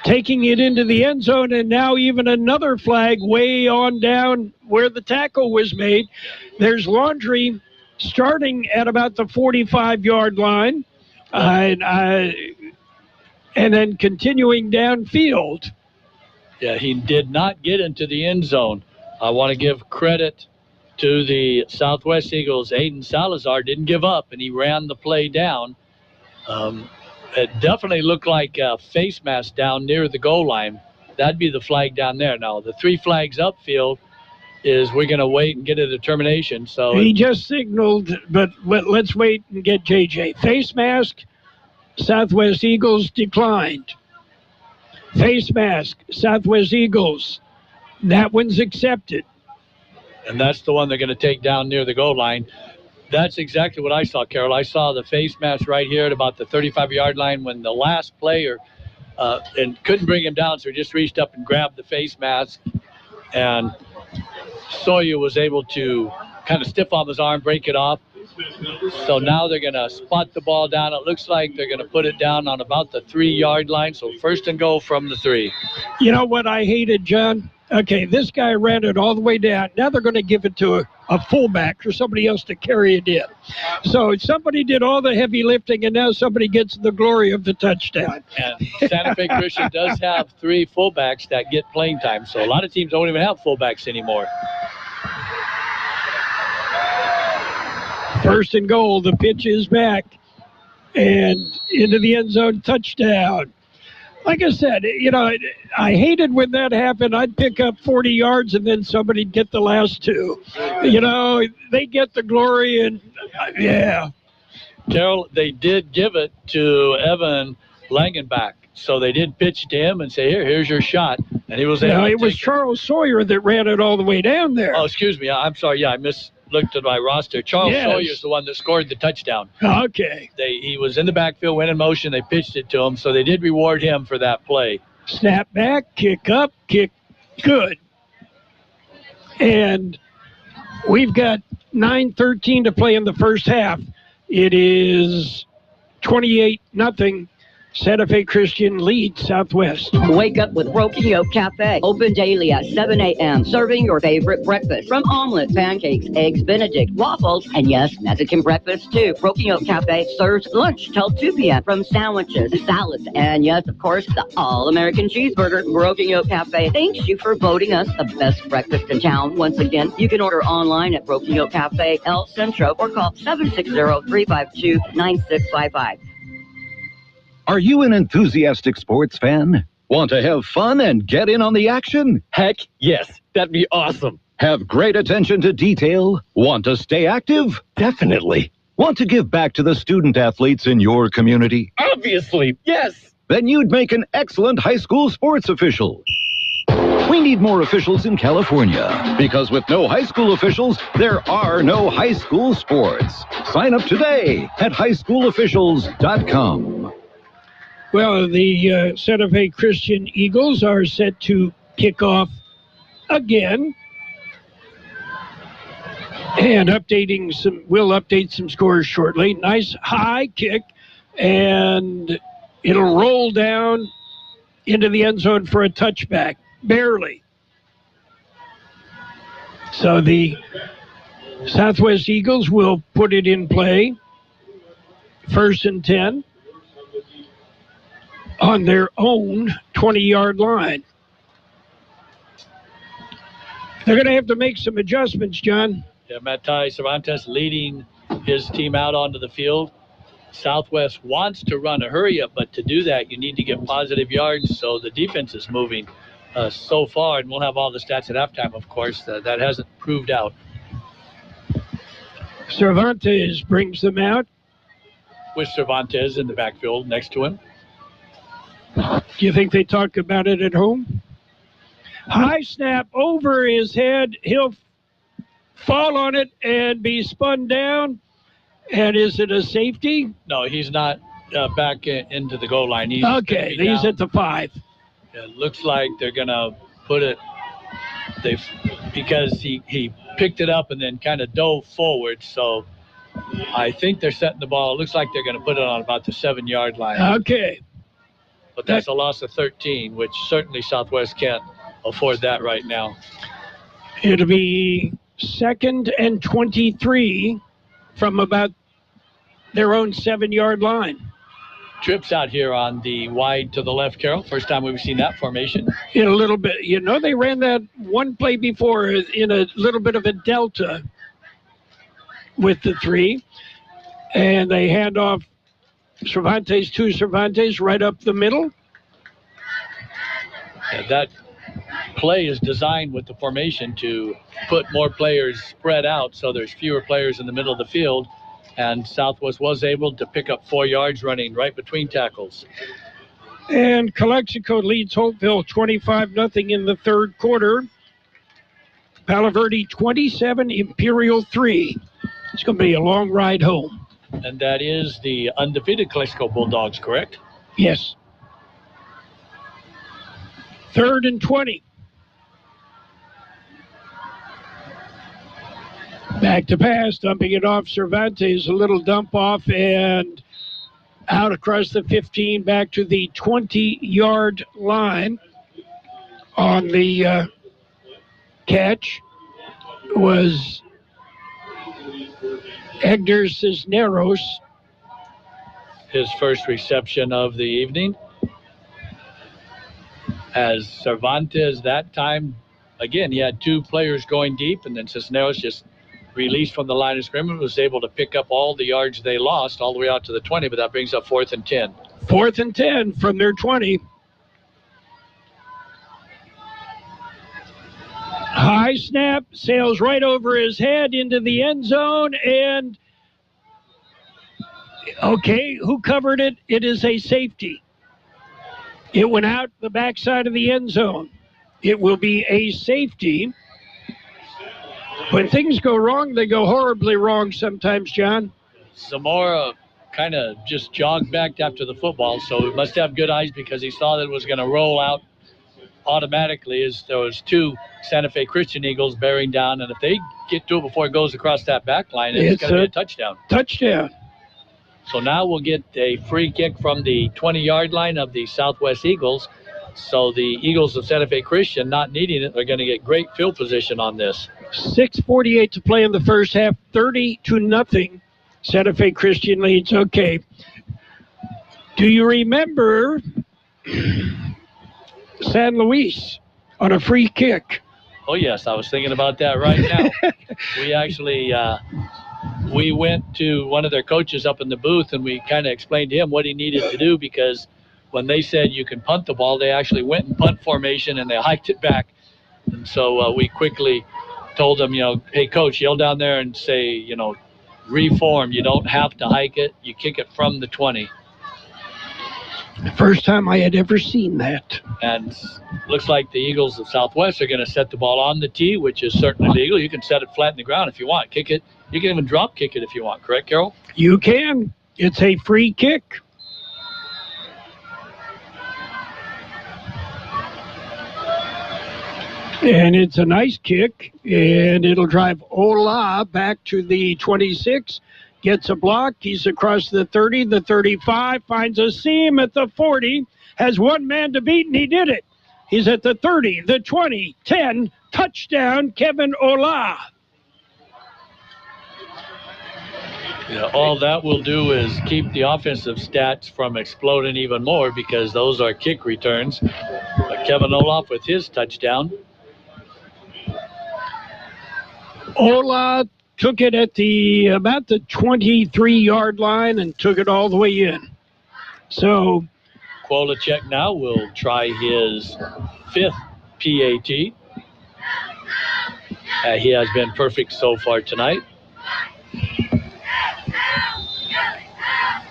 taking it into the end zone, and now even another flag way on down where the tackle was made. There's Laundry starting at about the 45-yard line, and then continuing downfield. Yeah, he did not get into the end zone. I want to give credit to the Southwest Eagles. Aiden Salazar didn't give up, and he ran the play down. It definitely looked like a face mask down near the goal line. That'd be the flag down there. Now, the 3 flags upfield is we're going to wait and get a determination. So he just signaled, but let's wait and get JJ. Face mask, Southwest Eagles declined. Face mask, Southwest Eagles. That one's accepted. And that's the one they're going to take down near the goal line. That's exactly what I saw, Carroll. I saw the face mask right here at about the 35-yard line when the last player and couldn't bring him down, so he just reached up and grabbed the face mask. And Sawyer was able to kind of stiff off his arm, break it off. So now they're going to spot the ball down. It looks like they're going to put it down on about the 3-yard line. So 1st and goal from the 3. You know what I hated, John? Okay, this guy ran it all the way down. Now they're going to give it to a fullback or somebody else to carry it in. So somebody did all the heavy lifting, and now somebody gets the glory of the touchdown. And Santa Fe Christian does have 3 fullbacks that get playing time. So a lot of teams don't even have fullbacks anymore. 1st and goal. The pitch is back and into the end zone, touchdown. Like I said, you know, I hated when that happened. I'd pick up 40 yards and then somebody'd get the last 2. You know, they get the glory, and yeah. Carroll, they did give it to Evan Langenbach. So they did pitch to him and say, here's your shot. And he was able to it was Charles Sawyer that ran it all the way down there. Oh, excuse me. I'm sorry. Yeah, I looked at my roster. Charles Sawyer's the one that scored the touchdown. Okay. He was in the backfield, went in motion. They pitched it to him, so they did reward him for that play. Snap back, kick up, kick good. And we've got 9:13 to play in the first half. It is 28-0. Santa Fe Christian leads Southwest. Wake up with Broken Yolk Café. Open daily at 7 a.m. Serving your favorite breakfast from omelets, pancakes, eggs Benedict, waffles, and yes, Mexican breakfast too. Broken Yolk Café serves lunch till 2 p.m. from sandwiches, salads, and yes, of course, the all-American cheeseburger. Broken Yolk Café thanks you for voting us the best breakfast in town. Once again, you can order online at Broken Yolk Café El Centro or call 760-352-9655. Are you an enthusiastic sports fan? Want to have fun and get in on the action? Heck, yes. That'd be awesome. Have great attention to detail? Want to stay active? Definitely. Want to give back to the student athletes in your community? Obviously, yes. Then you'd make an excellent high school sports official. We need more officials in California, because with no high school officials, there are no high school sports. Sign up today at highschoolofficials.com. Well, the Santa Fe Christian Eagles are set to kick off again. And we'll update some scores shortly. Nice high kick, and it'll roll down into the end zone for a touchback. Barely. So the Southwest Eagles will put it in play. 1st and 10 on their own 20-yard line. They're going to have to make some adjustments, John. Yeah, Matai Cervantes leading his team out onto the field. Southwest wants to run a hurry-up, but to do that, you need to get positive yards, so the defense is moving so far, and we'll have all the stats at halftime, of course. That hasn't proved out. Cervantes brings them out. With Cervantes in the backfield next to him. Do you think they talk about it at home? High snap over his head. He'll fall on it and be spun down. And is it a safety? No, he's not back into the goal line. He's okay, he's at the 5. It looks like they're going to put it because he picked it up and then kind of dove forward. So I think they're setting the ball. It looks like they're going to put it on about the 7-yard line. Okay. But that's a loss of 13, which certainly Southwest can't afford that right now. It'll be 2nd and 23 from about their own 7-yard line. Trips out here on the wide to the left, Carroll. First time we've seen that formation. In a little bit. You know, they ran that one play before in a little bit of a delta with the 3. And they hand off Cervantes to Cervantes right up the middle. And that play is designed with the formation to put more players spread out so there's fewer players in the middle of the field. And Southwest was able to pick up 4 yards running right between tackles. And Calexico leads Hopeville 25-0 in the 3rd quarter. Palo Verde 27, Imperial 3. It's going to be a long ride home. And that is the undefeated Calexico Bulldogs, correct? Yes. 3rd and 20. Back to pass, dumping it off Cervantes, a little dump off and out across the 15, back to the 20-yard line. On the catch was Edgar Cisneros. His first reception of the evening. As Cervantes that time, again, he had 2 players going deep, and then Cisneros just released from the line of scrimmage, was able to pick up all the yards they lost all the way out to the 20, but that brings up 4th and 10. 4th and 10 from their 20. High snap, sails right over his head into the end zone, and okay, who covered it? It is a safety. It went out the backside of the end zone. It will be a safety. When things go wrong, they go horribly wrong sometimes, John. Zamora kind of just jogged back after the football, so he must have good eyes because he saw that it was going to roll out automatically as there was 2 Santa Fe Christian Eagles bearing down, and if they get to it before it goes across that back line, it's going to be a touchdown. Touchdown. So now we'll get a free kick from the 20-yard line of the Southwest Eagles. So the Eagles of Santa Fe Christian, not needing it, are going to get great field position on this. 6:48 to play in the first half, 30-0. Santa Fe Christian leads. Okay. Do you remember San Luis on a free kick? Oh, yes. I was thinking about that right now. We actually we went to one of their coaches up in the booth, and we kind of explained to him what he needed to do, because when they said you can punt the ball, they actually went in punt formation and they hiked it back. And so we quickly told them, hey, coach, yell down there and say, reform. You don't have to hike it. You kick it from the 20. The first time I had ever seen that. And looks like the Eagles of Southwest are going to set the ball on the tee, which is certainly legal. You can set it flat in the ground if you want. Kick it. You can even drop kick it if you want. Correct, Carroll? You can. It's a free kick. And it's a nice kick, and it'll drive Ola back to the 26. Gets a block. He's across the 30, the 35, finds a seam at the 40, has one man to beat, and he did it. He's at the 30, the 20, 10, touchdown, Kevin Ola. Yeah, all that will do is keep the offensive stats from exploding even more because those are kick returns. But Kevin Olaf with his touchdown. Ola took it at about the 23-yard line and took it all the way in. So Kwolacek now will try his 5th PAT. He has been perfect so far tonight.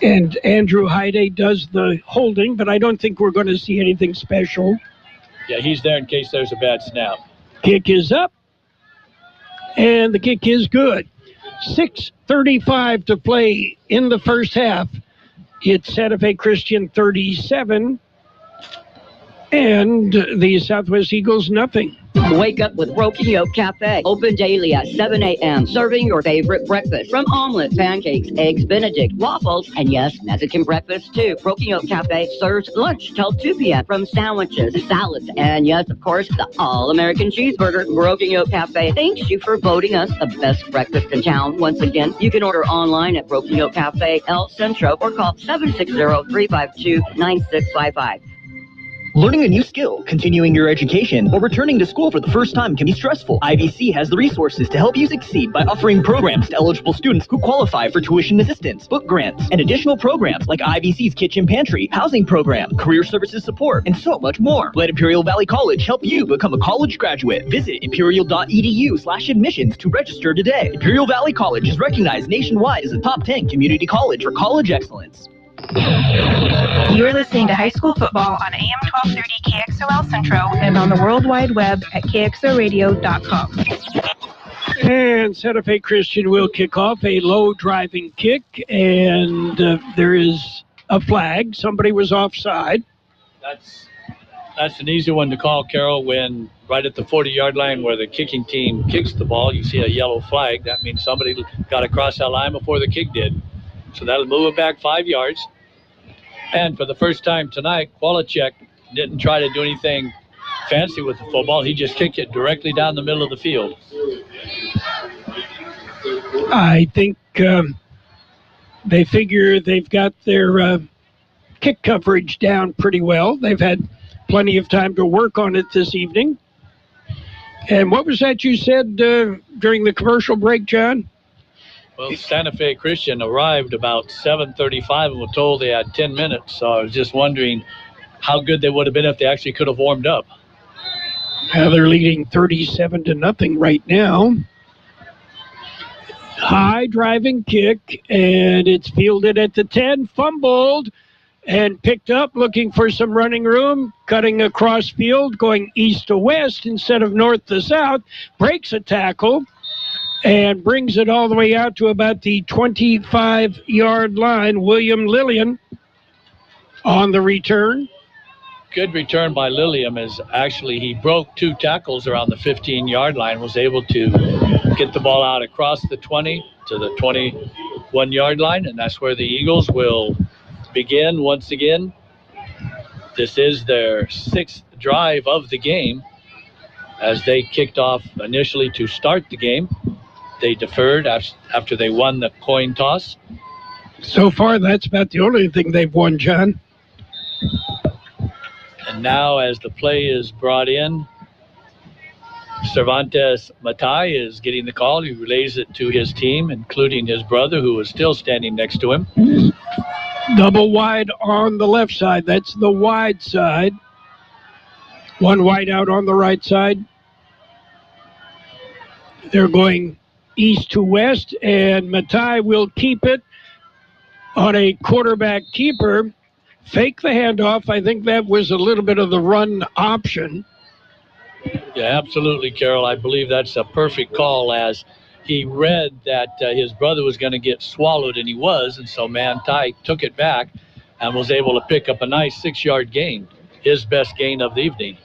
And Andrew Hyde does the holding, but I don't think we're going to see anything special. Yeah, he's there in case there's a bad snap. Kick is up, and the kick is good. 6:35 to play in the first half. It's Santa Fe Christian 37, and the Southwest Eagles nothing. Wake up with Broken Yolk Café. Open daily at 7 a.m. Serving your favorite breakfast. From omelets, pancakes, eggs Benedict, waffles, and yes, Mexican breakfast too. Broken Yolk Café serves lunch till 2 p.m. From sandwiches, salads, and yes, of course, the all-American cheeseburger. Broken Yolk Café thanks you for voting us the best breakfast in town. Once again, you can order online at Broken Yolk Café El Centro or call 760-352-9655. Learning a new skill, continuing your education, or returning to school for the first time can be stressful. IVC has the resources to help you succeed by offering programs to eligible students who qualify for tuition assistance, book grants, and additional programs like IVC's Kitchen Pantry, housing program, career services support, and so much more. Let Imperial Valley College help you become a college graduate. Visit imperial.edu/admissions to register today. Imperial Valley College is recognized nationwide as a top 10 community college for college excellence. You're listening to high school football on AM 1230 KXOL Centro and on the World Wide Web at kxoradio.com. And Santa Fe Christian will kick off a low driving kick, and there is a flag. Somebody was offside. That's an easy one to call, Carroll, when right at the 40-yard line where the kicking team kicks the ball, you see a yellow flag. That means somebody got across that line before the kick did. So that'll move it back 5 yards. And for the first time tonight, Kwolacek didn't try to do anything fancy with the football. He just kicked it directly down the middle of the field. I think they figure they've got their kick coverage down pretty well. They've had plenty of time to work on it this evening. And what was that you said during the commercial break, John? Well, Santa Fe Christian arrived about 7:35 and were told they had 10 minutes. So I was just wondering how good they would have been if they actually could have warmed up. Now they're leading 37-0 right now. High driving kick, and it's fielded at the 10, fumbled, and picked up, looking for some running room, cutting across field, going east to west instead of north to south, breaks a tackle, and brings it all the way out to about the 25-yard line. William Lillian on the return. Good return by Lilliam as actually he broke 2 tackles around the 15-yard line, was able to get the ball out across the 20 to the 21-yard line, and that's where the Eagles will begin once again. This is their 6th drive of the game as they kicked off initially to start the game. They deferred after they won the coin toss. So far, that's about the only thing they've won, John. And now as the play is brought in, Cervantes Matai is getting the call. He relays it to his team, including his brother, who is still standing next to him. Double wide on the left side. That's the wide side. One wide out on the right side. They're going east to west, and Matai will keep it on a quarterback keeper. Fake the handoff. I think that was a little bit of the run option. Yeah, absolutely, Carroll. I believe that's a perfect call, as he read that his brother was going to get swallowed, and he was, and so Matai took it back and was able to pick up a nice 6-yard gain, his best gain of the evening.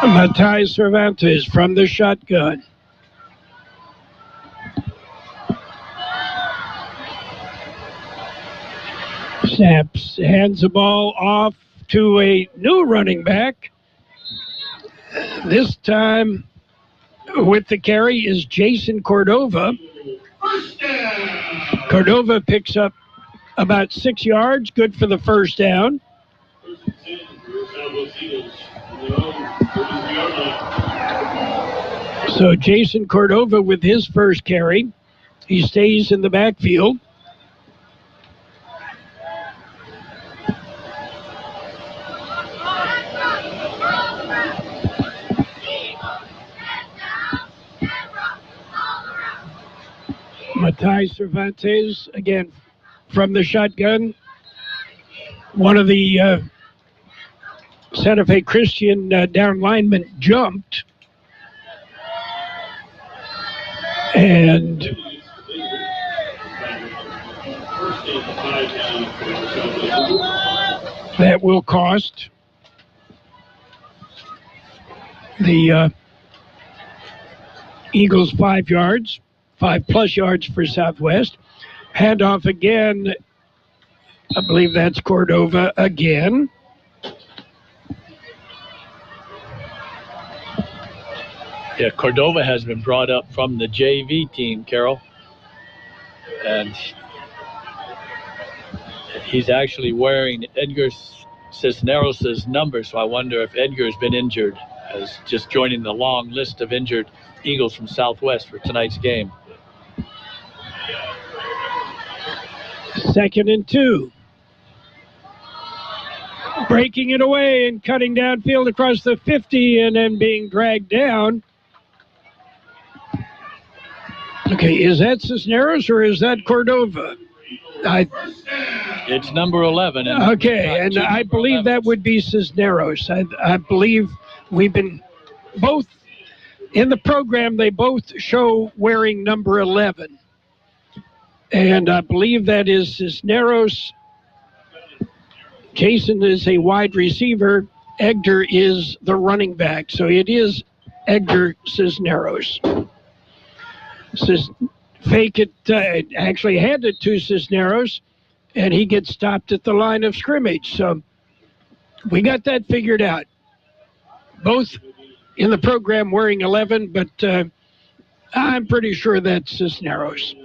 Matai Cervantes from the shotgun. Snaps, hands the ball off to a new running back. This time with the carry is Jason Cordova. Cordova picks up about 6 yards, good for the first down. So Jason Cordova with his first carry. He stays in the backfield. Matai Cervantes, again, from the shotgun. One of the Santa Fe Christian down linemen jumped. And that will cost the Eagles 5 yards. 5+ yards for Southwest. Handoff again. I believe that's Cordova again. Yeah, Cordova has been brought up from the JV team, Carroll. And he's actually wearing Edgar Cisneros' number, so I wonder if Edgar's been injured, as just joining the long list of injured Eagles from Southwest for tonight's game. 2nd and 2. Breaking it away and cutting downfield across the 50 and then being dragged down. Okay, is that Cisneros or is that Cordova? It's number 11. Okay, and I believe that would be Cisneros. I believe we've been both in the program, they both show wearing number 11. And I believe that is Cisneros. Jason is a wide receiver. Edgar is the running back. So it is Edgar Cisneros. Fake it, actually handed to Cisneros, and he gets stopped at the line of scrimmage. So we got that figured out. Both in the program wearing 11, but I'm pretty sure that's Cisneros.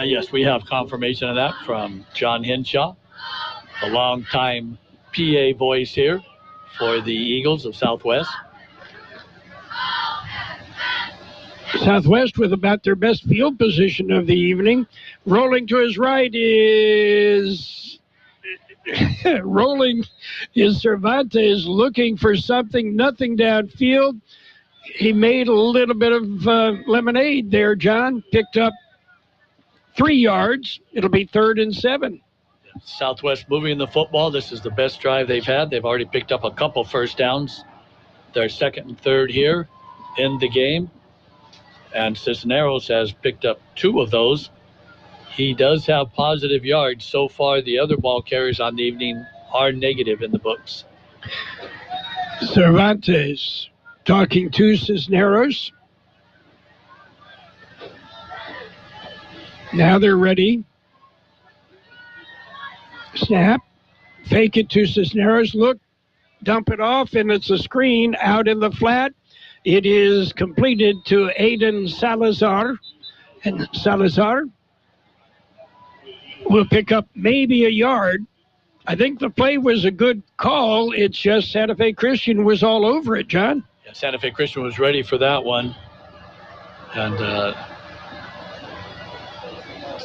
Yes, we have confirmation of that from John Henshaw, a longtime PA voice here for the Eagles of Southwest. Southwest with about their best field position of the evening. Rolling to his right is... rolling is Cervantes, looking for something, nothing downfield. He made a little bit of lemonade there, John. Picked up 3 yards. It'll be 3rd and 7. Southwest moving the football. This is the best drive they've had. They've already picked up a couple first downs. They're 2nd and 3rd here in the game. And Cisneros has picked up 2 of those. He does have positive yards. So far, the other ball carriers on the evening are negative in the books. Cervantes talking to Cisneros. Now they're ready. Snap. Fake it to Cisneros. Look. Dump it off, and it's a screen out in the flat. It is completed to Aiden Salazar. And Salazar will pick up maybe a yard. I think the play was a good call. It's just Santa Fe Christian was all over it, John. Yeah, Santa Fe Christian was ready for that one. And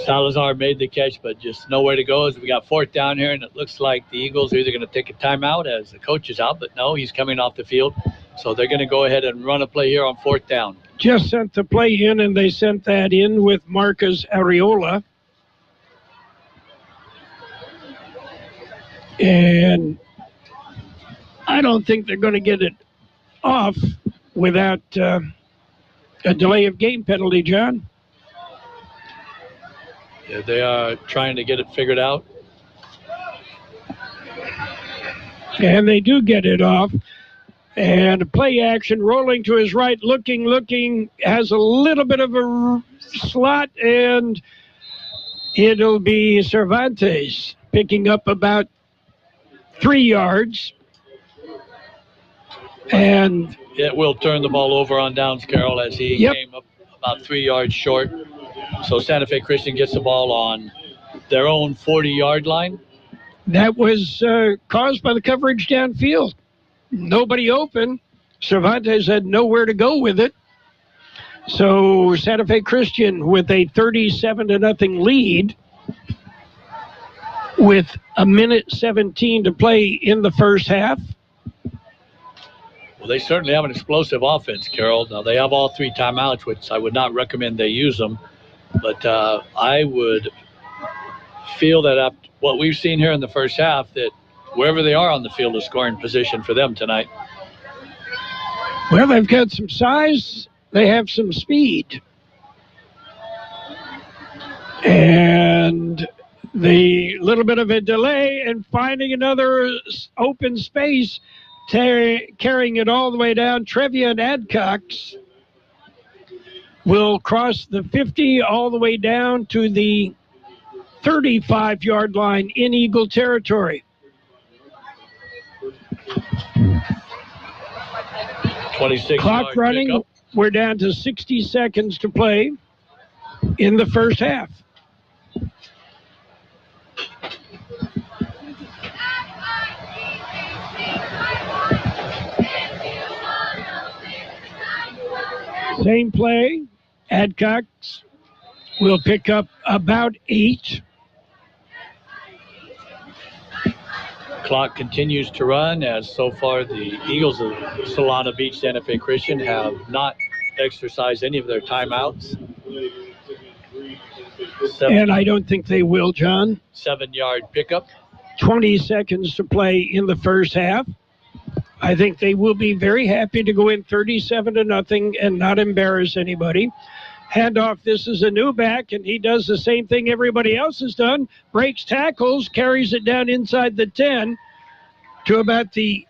Salazar made the catch, but just nowhere to go as we got fourth down here, and it looks like the Eagles are either going to take a timeout as the coach is out, but no, he's coming off the field. So they're going to go ahead and run a play here on fourth down. Just sent the play in, and they sent that in with Marcus Areola. And I don't think they're going to get it off without a delay of game penalty, John. Yeah, they are trying to get it figured out. And they do get it off. And play action, rolling to his right, looking, has a little bit of a slot, and it'll be Cervantes picking up about 3 yards. And it will turn the ball over on downs, Carroll, as he came up about 3 yards short. So Santa Fe Christian gets the ball on their own 40-yard line. That was caused by the coverage downfield. Nobody open. Cervantes had nowhere to go with it. So Santa Fe Christian with a 37-0 lead with 1:17 to play in the first half. Well, they certainly have an explosive offense, Carroll. Now, they have all 3 timeouts, which I would not recommend they use them. But I would feel that after what we've seen here in the first half, that wherever they are on the field is scoring position for them tonight. Well, they've got some size. They have some speed. And the little bit of a delay and finding another open space, carrying it all the way down. Trevian Adcox will cross the 50 all the way down to the 35-yard line in Eagle territory. 26 clock running. Pickup. We're down to 60 seconds to play in the first half. Same play. Adcox will pick up about 8. Clock continues to run as so far the Eagles of Solana Beach Santa Fe Christian have not exercised any of their timeouts. And I don't think they will, John. 7-yard pickup. 20 seconds to play in the first half. I think they will be very happy to go in 37-0 and not embarrass anybody. Handoff, this is a new back, and he does the same thing everybody else has done. Breaks tackles, carries it down inside the 10 to about the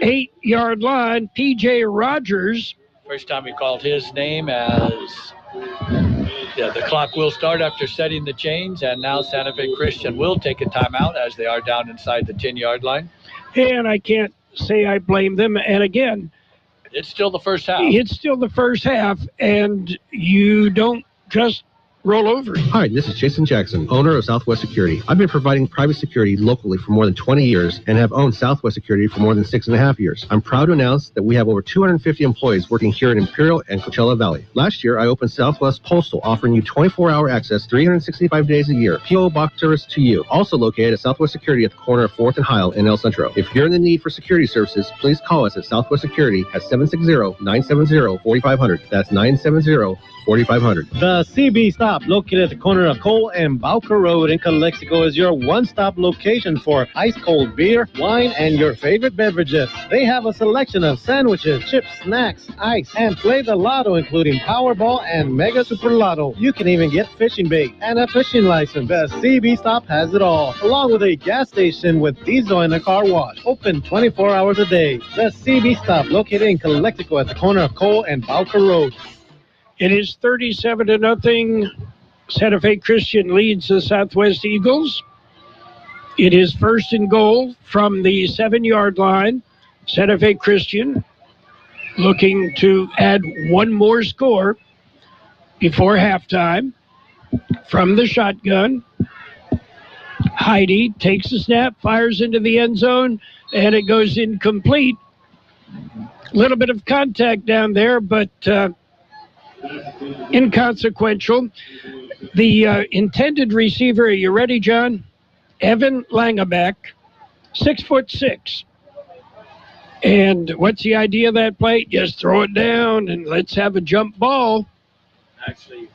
8-yard line. P.J. Rogers. First time we called his name as... Yeah, the clock will start after setting the chains, and now Santa Fe Christian will take a timeout as they are down inside the 10-yard line. And I can't say I blame them. And again, it's still the first half. It's still the first half, and you don't just roll over. Hi, this is Jason Jackson, owner of Southwest Security. I've been providing private security locally for more than 20 years and have owned Southwest Security for more than 6.5 years. I'm proud to announce that we have over 250 employees working here in Imperial and Coachella Valley. Last year, I opened Southwest Postal, offering you 24-hour access 365 days a year. P.O. Box service to you. Also located at Southwest Security at the corner of 4th and Heil in El Centro. If you're in the need for security services, please call us at Southwest Security at 760-970-4500. That's 970-4500. The CB Stop, located at the corner of Cole and Bowker Road in Calexico, is your one-stop location for ice-cold beer, wine, and your favorite beverages. They have a selection of sandwiches, chips, snacks, ice, and play the lotto, including Powerball and Mega Super Lotto. You can even get fishing bait and a fishing license. The CB Stop has it all, along with a gas station with diesel and a car wash. Open 24 hours a day. The CB Stop, located in Calexico at the corner of Cole and Bowker Road. It is 37-0. Santa Fe Christian leads the Southwest Eagles. It is first and goal from the 7-yard line. Santa Fe Christian looking to add one more score before halftime from the shotgun. Heidi takes the snap, fires into the end zone, and it goes incomplete. A little bit of contact down there, but inconsequential. The intended receiver, are you ready, John? Evan Langebeck, 6'6". And what's the idea of that play? Just throw it down and let's have a jump ball. Actually,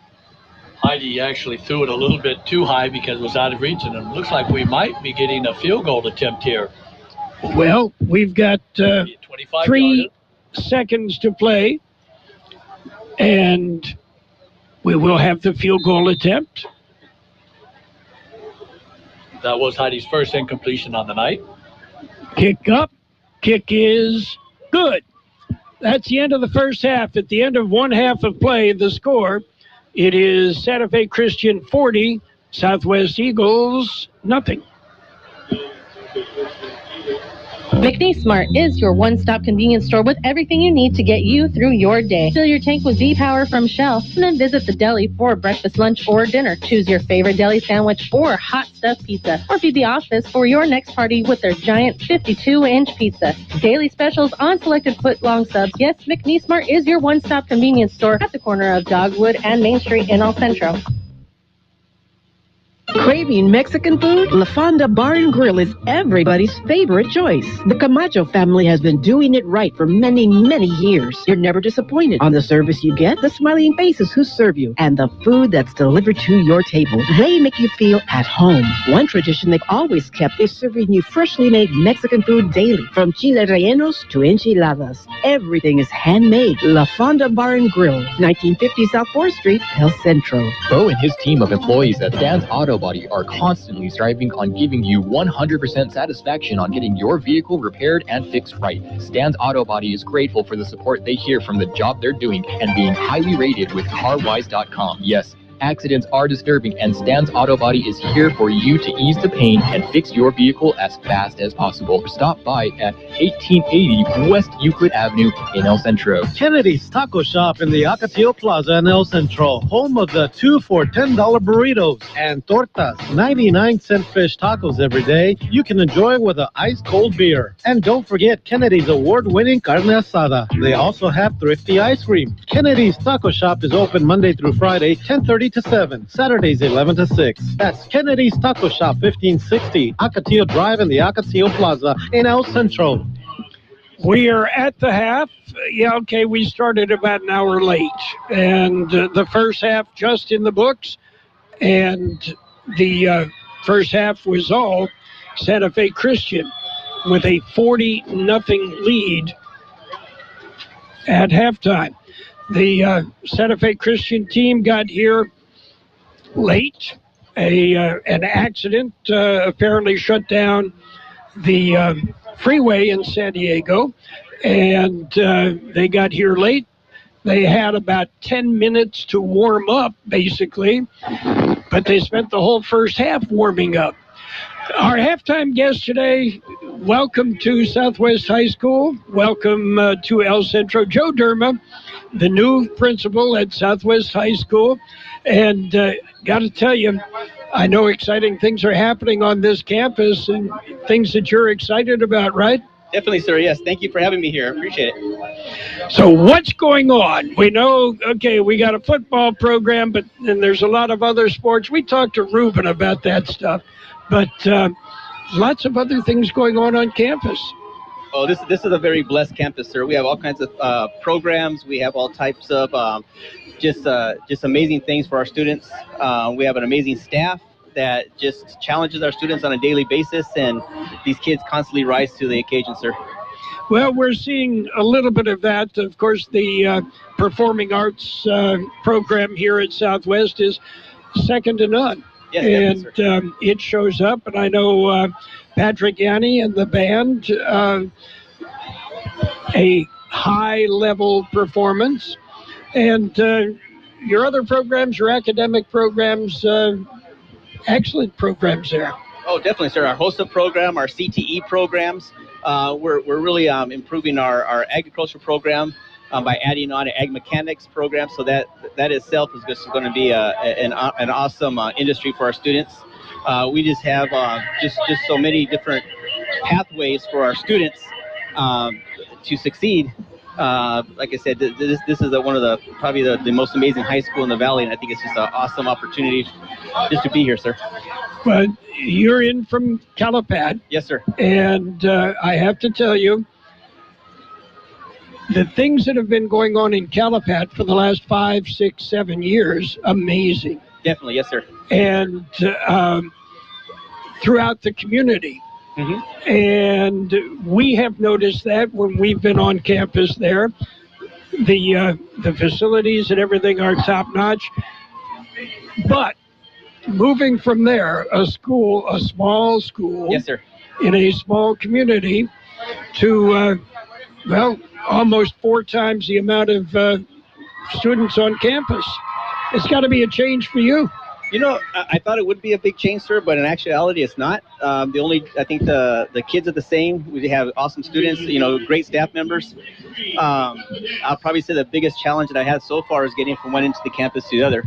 Heidi actually threw it a little bit too high because it was out of reach, and it looks like we might be getting a field goal attempt here. Well, we've got 3 seconds to play, and we will have the field goal attempt. That was Heidi's first incompletion on the night. Kick up. Kick is good. That's the end of the first half. At the end of one half of play, the score, it is Santa Fe Christian 40, Southwest Eagles nothing. McNeece Mart is your one-stop convenience store with everything you need to get you through your day. Fill your tank with Z-Power from Shell, and then visit the deli for breakfast, lunch, or dinner. Choose your favorite deli sandwich or hot stuffed pizza, or feed the office for your next party with their giant 52-inch pizza. Daily specials on selected foot-long subs. Yes, McNeece Mart is your one-stop convenience store at the corner of Dogwood and Main Street in El Centro. Craving Mexican food? La Fonda Bar Grill is everybody's favorite choice. The Camacho family has been doing it right for many, many years. You're never disappointed on the service you get, the smiling faces who serve you, and the food that's delivered to your table. They make you feel at home. One tradition they've always kept is serving you freshly made Mexican food daily, from chile rellenos to enchiladas. Everything is handmade. La Fonda Bar Grill, 1950 South 4th Street, El Centro. Bo and his team of employees at Stan's Auto Body are constantly striving on giving you 100% satisfaction on getting your vehicle repaired and fixed right. Stan's Auto Body is grateful for the support they hear from the job they're doing and being highly rated with CarWise.com. Yes, accidents are disturbing, and Stan's Auto Body is here for you to ease the pain and fix your vehicle as fast as possible. Stop by at 1880 West Euclid Avenue in El Centro. Kennedy's Taco Shop in the Ocotillo Plaza in El Centro, home of the 2 for $10 burritos and tortas, 99-cent fish tacos every day you can enjoy with an ice-cold beer. And don't forget Kennedy's award-winning carne asada. They also have thrifty ice cream. Kennedy's Taco Shop is open Monday through Friday, 10:30 to 7, Saturdays 11 to 6. That's Kennedy's Taco Shop, 1560 Ocotillo Drive in the Ocotillo Plaza in El Centro. We are at the half. Yeah, okay, we started about an hour late. And the first half just in the books. And the first half was all Santa Fe Christian with a 40-0 lead at halftime. The Santa Fe Christian team got here late. An accident apparently shut down the freeway in San Diego, and they got here late. They had about 10 minutes to warm up, basically, but they spent the whole first half warming up. Our halftime guest today, welcome to Southwest High School. Welcome to El Centro, Joe Derma, the new principal at Southwest High School. And got to tell you, I know exciting things are happening on this campus and things that you're excited about, right? Definitely, sir. Yes. Thank you for having me here. I appreciate it. So what's going on? We know, okay, we got a football program, but then there's a lot of other sports. We talked to Ruben about that stuff. But lots of other things going on campus. Oh, this is a very blessed campus, sir. We have all kinds of programs. We have all types of just amazing things for our students. We have an amazing staff that just challenges our students on a daily basis, and these kids constantly rise to the occasion, sir. Well, we're seeing a little bit of that. Of course, the performing arts program here at Southwest is second to none. Yes, and it shows up, and I know Patrick Yanni and the band, a high-level performance. And your other programs, your academic programs, excellent programs there. Oh, definitely, sir. Our HOSA program, our CTE programs, we're really improving our agriculture program by adding on an ag mechanics program, so that itself is just going to be an awesome industry for our students. We just have just so many different pathways for our students to succeed Like I said, this is one of the probably the most amazing high school in the valley, and I think it's just an awesome opportunity just to be here, sir. But you're in from Calapat. Yes, sir. And I have to tell you, the things that have been going on in Calapat for the last 5, 6, 7 years, amazing. Definitely, yes, sir. And throughout the community. Mm-hmm. And we have noticed that when we've been on campus there, the facilities and everything are top notch. But moving from there, a small school, yes, sir, in a small community, to almost 4 times the amount of students on campus. It's got to be a change for you. You know, I thought it would be a big change, sir, but in actuality, it's not. I think the kids are the same. We have awesome students, great staff members. I'll probably say the biggest challenge that I had so far is getting from one end of the campus to the other.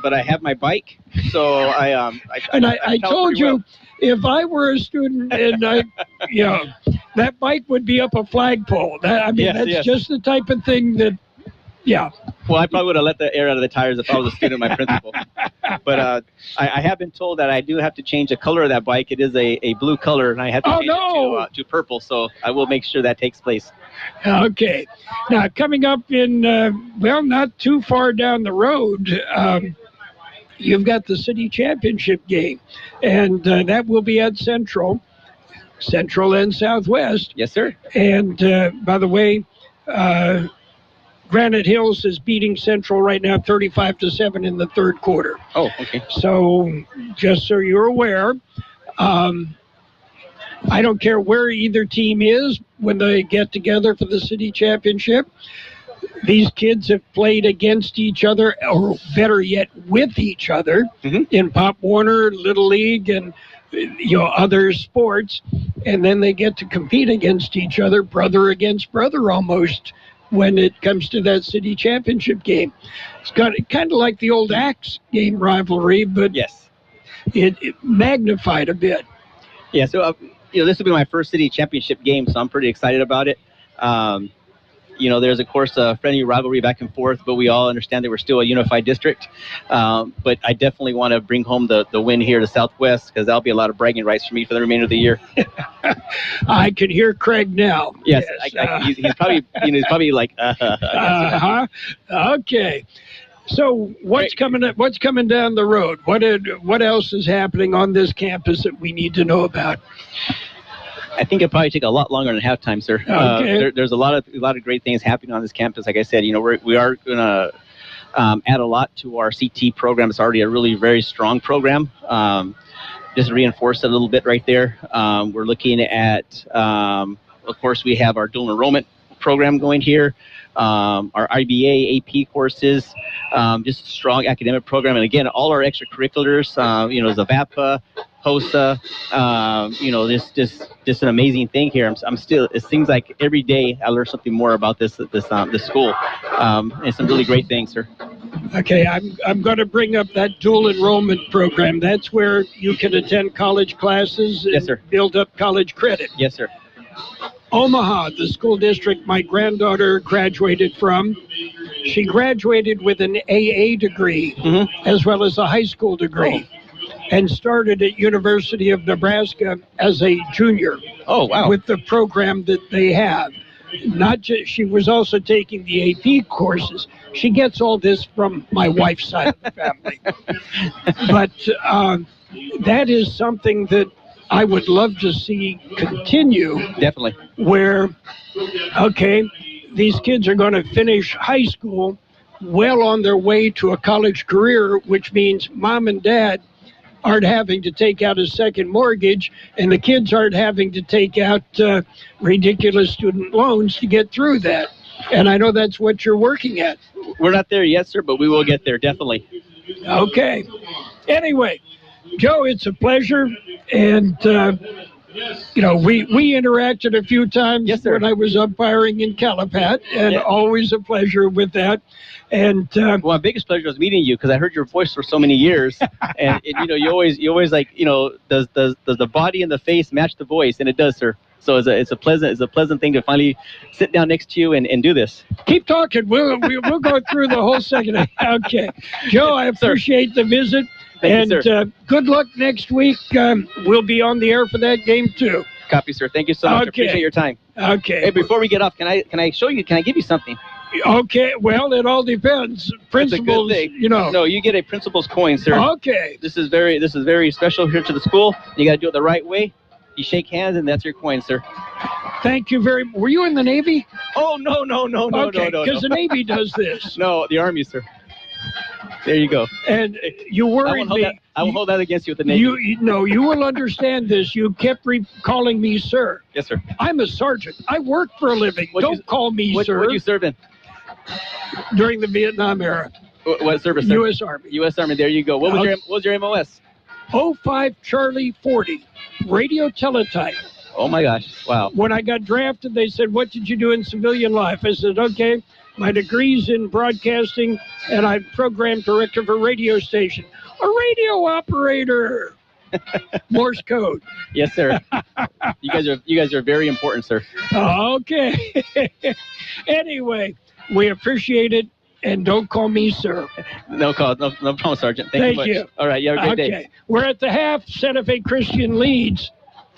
But I have my bike, so I told you, if I were a student and that bike would be up a flagpole. That's just the type of thing that. Yeah. Well, I probably would have let the air out of the tires if I was a student of my principal. But I have been told that I do have to change the color of that bike. It is a blue color, and I have to change it to purple. So I will make sure that takes place. Okay. Now, coming up in, not too far down the road, you've got the city championship game. And that will be at Central and Southwest. Yes, sir. And, by the way, Granite Hills is beating Central right now 35-7 in the third quarter. Oh, okay. So just so you're aware, I don't care where either team is when they get together for the city championship. These kids have played against each other, or better yet, with each other, in Pop Warner, Little League, and other sports, and then they get to compete against each other, brother against brother almost, when it comes to that city championship game. It's got kind of like the old Axe game rivalry, but yes, it magnified a bit. Yeah, so this will be my first city championship game, so I'm pretty excited about it. There's, of course, a friendly rivalry back and forth, but we all understand that we're still a unified district. But I definitely want to bring home the win here to Southwest, because that'll be a lot of bragging rights for me for the remainder of the year. I can hear Craig now. Yes. He's probably like, Okay. So what's coming down the road? What else is happening on this campus that we need to know about? I think it'll probably take a lot longer than halftime, sir. Okay. There's a lot of great things happening on this campus. Like I said, we are going to add a lot to our CT program. It's already a really very strong program. Just reinforce it a little bit right there. We're looking at, of course, we have our dual enrollment program going here. Our IBA, AP courses, just a strong academic program. And again, all our extracurriculars, Zavapa, HOSA, just an amazing thing here. It seems like every day I learn something more about this school. And some really great things, sir. Okay, I'm going to bring up that dual enrollment program. That's where you can attend college classes and yes, sir, build up college credit. Yes, sir. Omaha, the school district my granddaughter graduated from, she graduated with an AA degree as well as a high school degree, and started at University of Nebraska as a junior. Oh, wow. With the program that they have. She was also taking the AP courses. She gets all this from my wife's side of the family. But that is something that I would love to see continue. Definitely. Where, these kids are going to finish high school well on their way to a college career, which means mom and dad aren't having to take out a second mortgage, and the kids aren't having to take out ridiculous student loans to get through that. And I know that's what you're working at. We're not there yet, sir, but we will get there, definitely. Okay. Anyway, Joe, it's a pleasure. And, we interacted a few times when I was umpiring in Calapat, and always a pleasure with that. And well, my biggest pleasure was meeting you, because I heard your voice for so many years, and you always like, does the body and the face match the voice? And it does, sir. So it's a pleasant thing to finally sit down next to you and do this. Keep talking. We'll go through the whole second. Okay, Joe, I appreciate the visit. Thank you, sir. Good luck next week. We'll be on the air for that game too. Copy, sir. Thank you so much. Okay. Appreciate your time. Okay. Hey, before we get off, can I show you? Can I give you something? Okay. Well, it all depends. Principals, No, you get a principal's coin, sir. Okay. This is very special here to the school. You got to do it the right way. You shake hands, and that's your coin, sir. Thank you very much. Were you in the Navy? Oh, no. Okay, because the Navy does this. No, the Army, sir. There you go. And you worried me. I will hold that against you with the Navy. You will understand this. You kept calling me sir. Yes, sir. I'm a sergeant. I work for a living. Don't call me sir. What did you serve in? During the Vietnam era. What service, sir? U.S. Army. U.S. Army. There you go. What was your MOS? 05 Charlie 40. Radio teletype. Oh, my gosh. Wow. When I got drafted, they said, what did you do in civilian life? I said, okay, my degree's in broadcasting, and I'm program director for a radio station. A radio operator. Morse code. Yes, sir. You guys are very important, sir. Okay. Anyway, we appreciate it, and don't call me sir. No problem, Sergeant. Thank you much. All right, you have a great day. We're at the half. Santa Fe Christian leads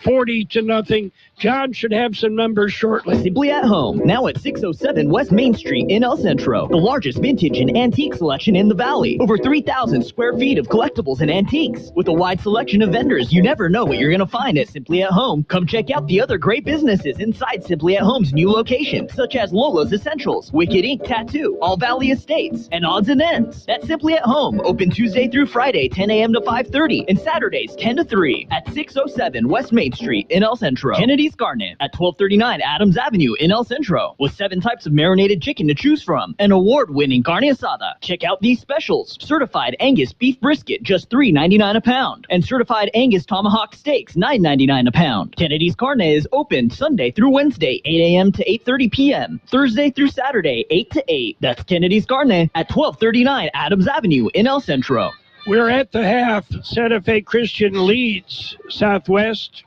40-0. John should have some numbers shortly. Simply at Home, now at 607 West Main Street in El Centro. The largest vintage and antique selection in the Valley. Over 3,000 square feet of collectibles and antiques. With a wide selection of vendors, you never know what you're going to find at Simply at Home. Come check out the other great businesses inside Simply at Home's new location, such as Lola's Essentials, Wicked Ink Tattoo, All Valley Estates, and Odds and Ends. At Simply at Home, open Tuesday through Friday, 10 a.m. to 5:30, and Saturdays, 10 to 3, at 607 West Main Street in El Centro. Kennedy's Karne at 1239 Adams Avenue in El Centro, with 7 types of marinated chicken to choose from. An award-winning carne asada. Check out these specials. Certified Angus beef brisket, just $3.99 a pound. And certified Angus tomahawk steaks, $9.99 a pound. Kennedy's Karne is open Sunday through Wednesday, 8 a.m. to 8:30 p.m. Thursday through Saturday, 8 to 8. That's Kennedy's Karne at 1239 Adams Avenue in El Centro. We're at the half. Santa Fe Christian leads Southwest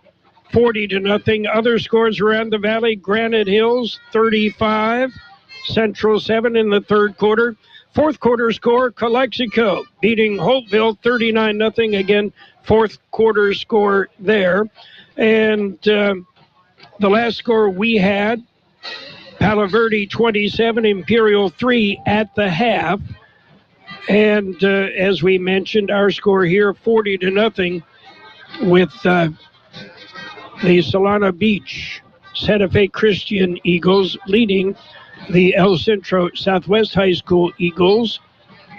40-0. Other scores around the valley: Granite Hills 35, Central 7 in the third quarter. Fourth quarter score: Calexico beating Holtville 39-0. Again, fourth quarter score there. And the last score we had: Palo Verde 27, Imperial 3 at the half. And as we mentioned, our score here 40-0 with the Solana Beach Santa Fe Christian Eagles leading the El Centro Southwest High School Eagles.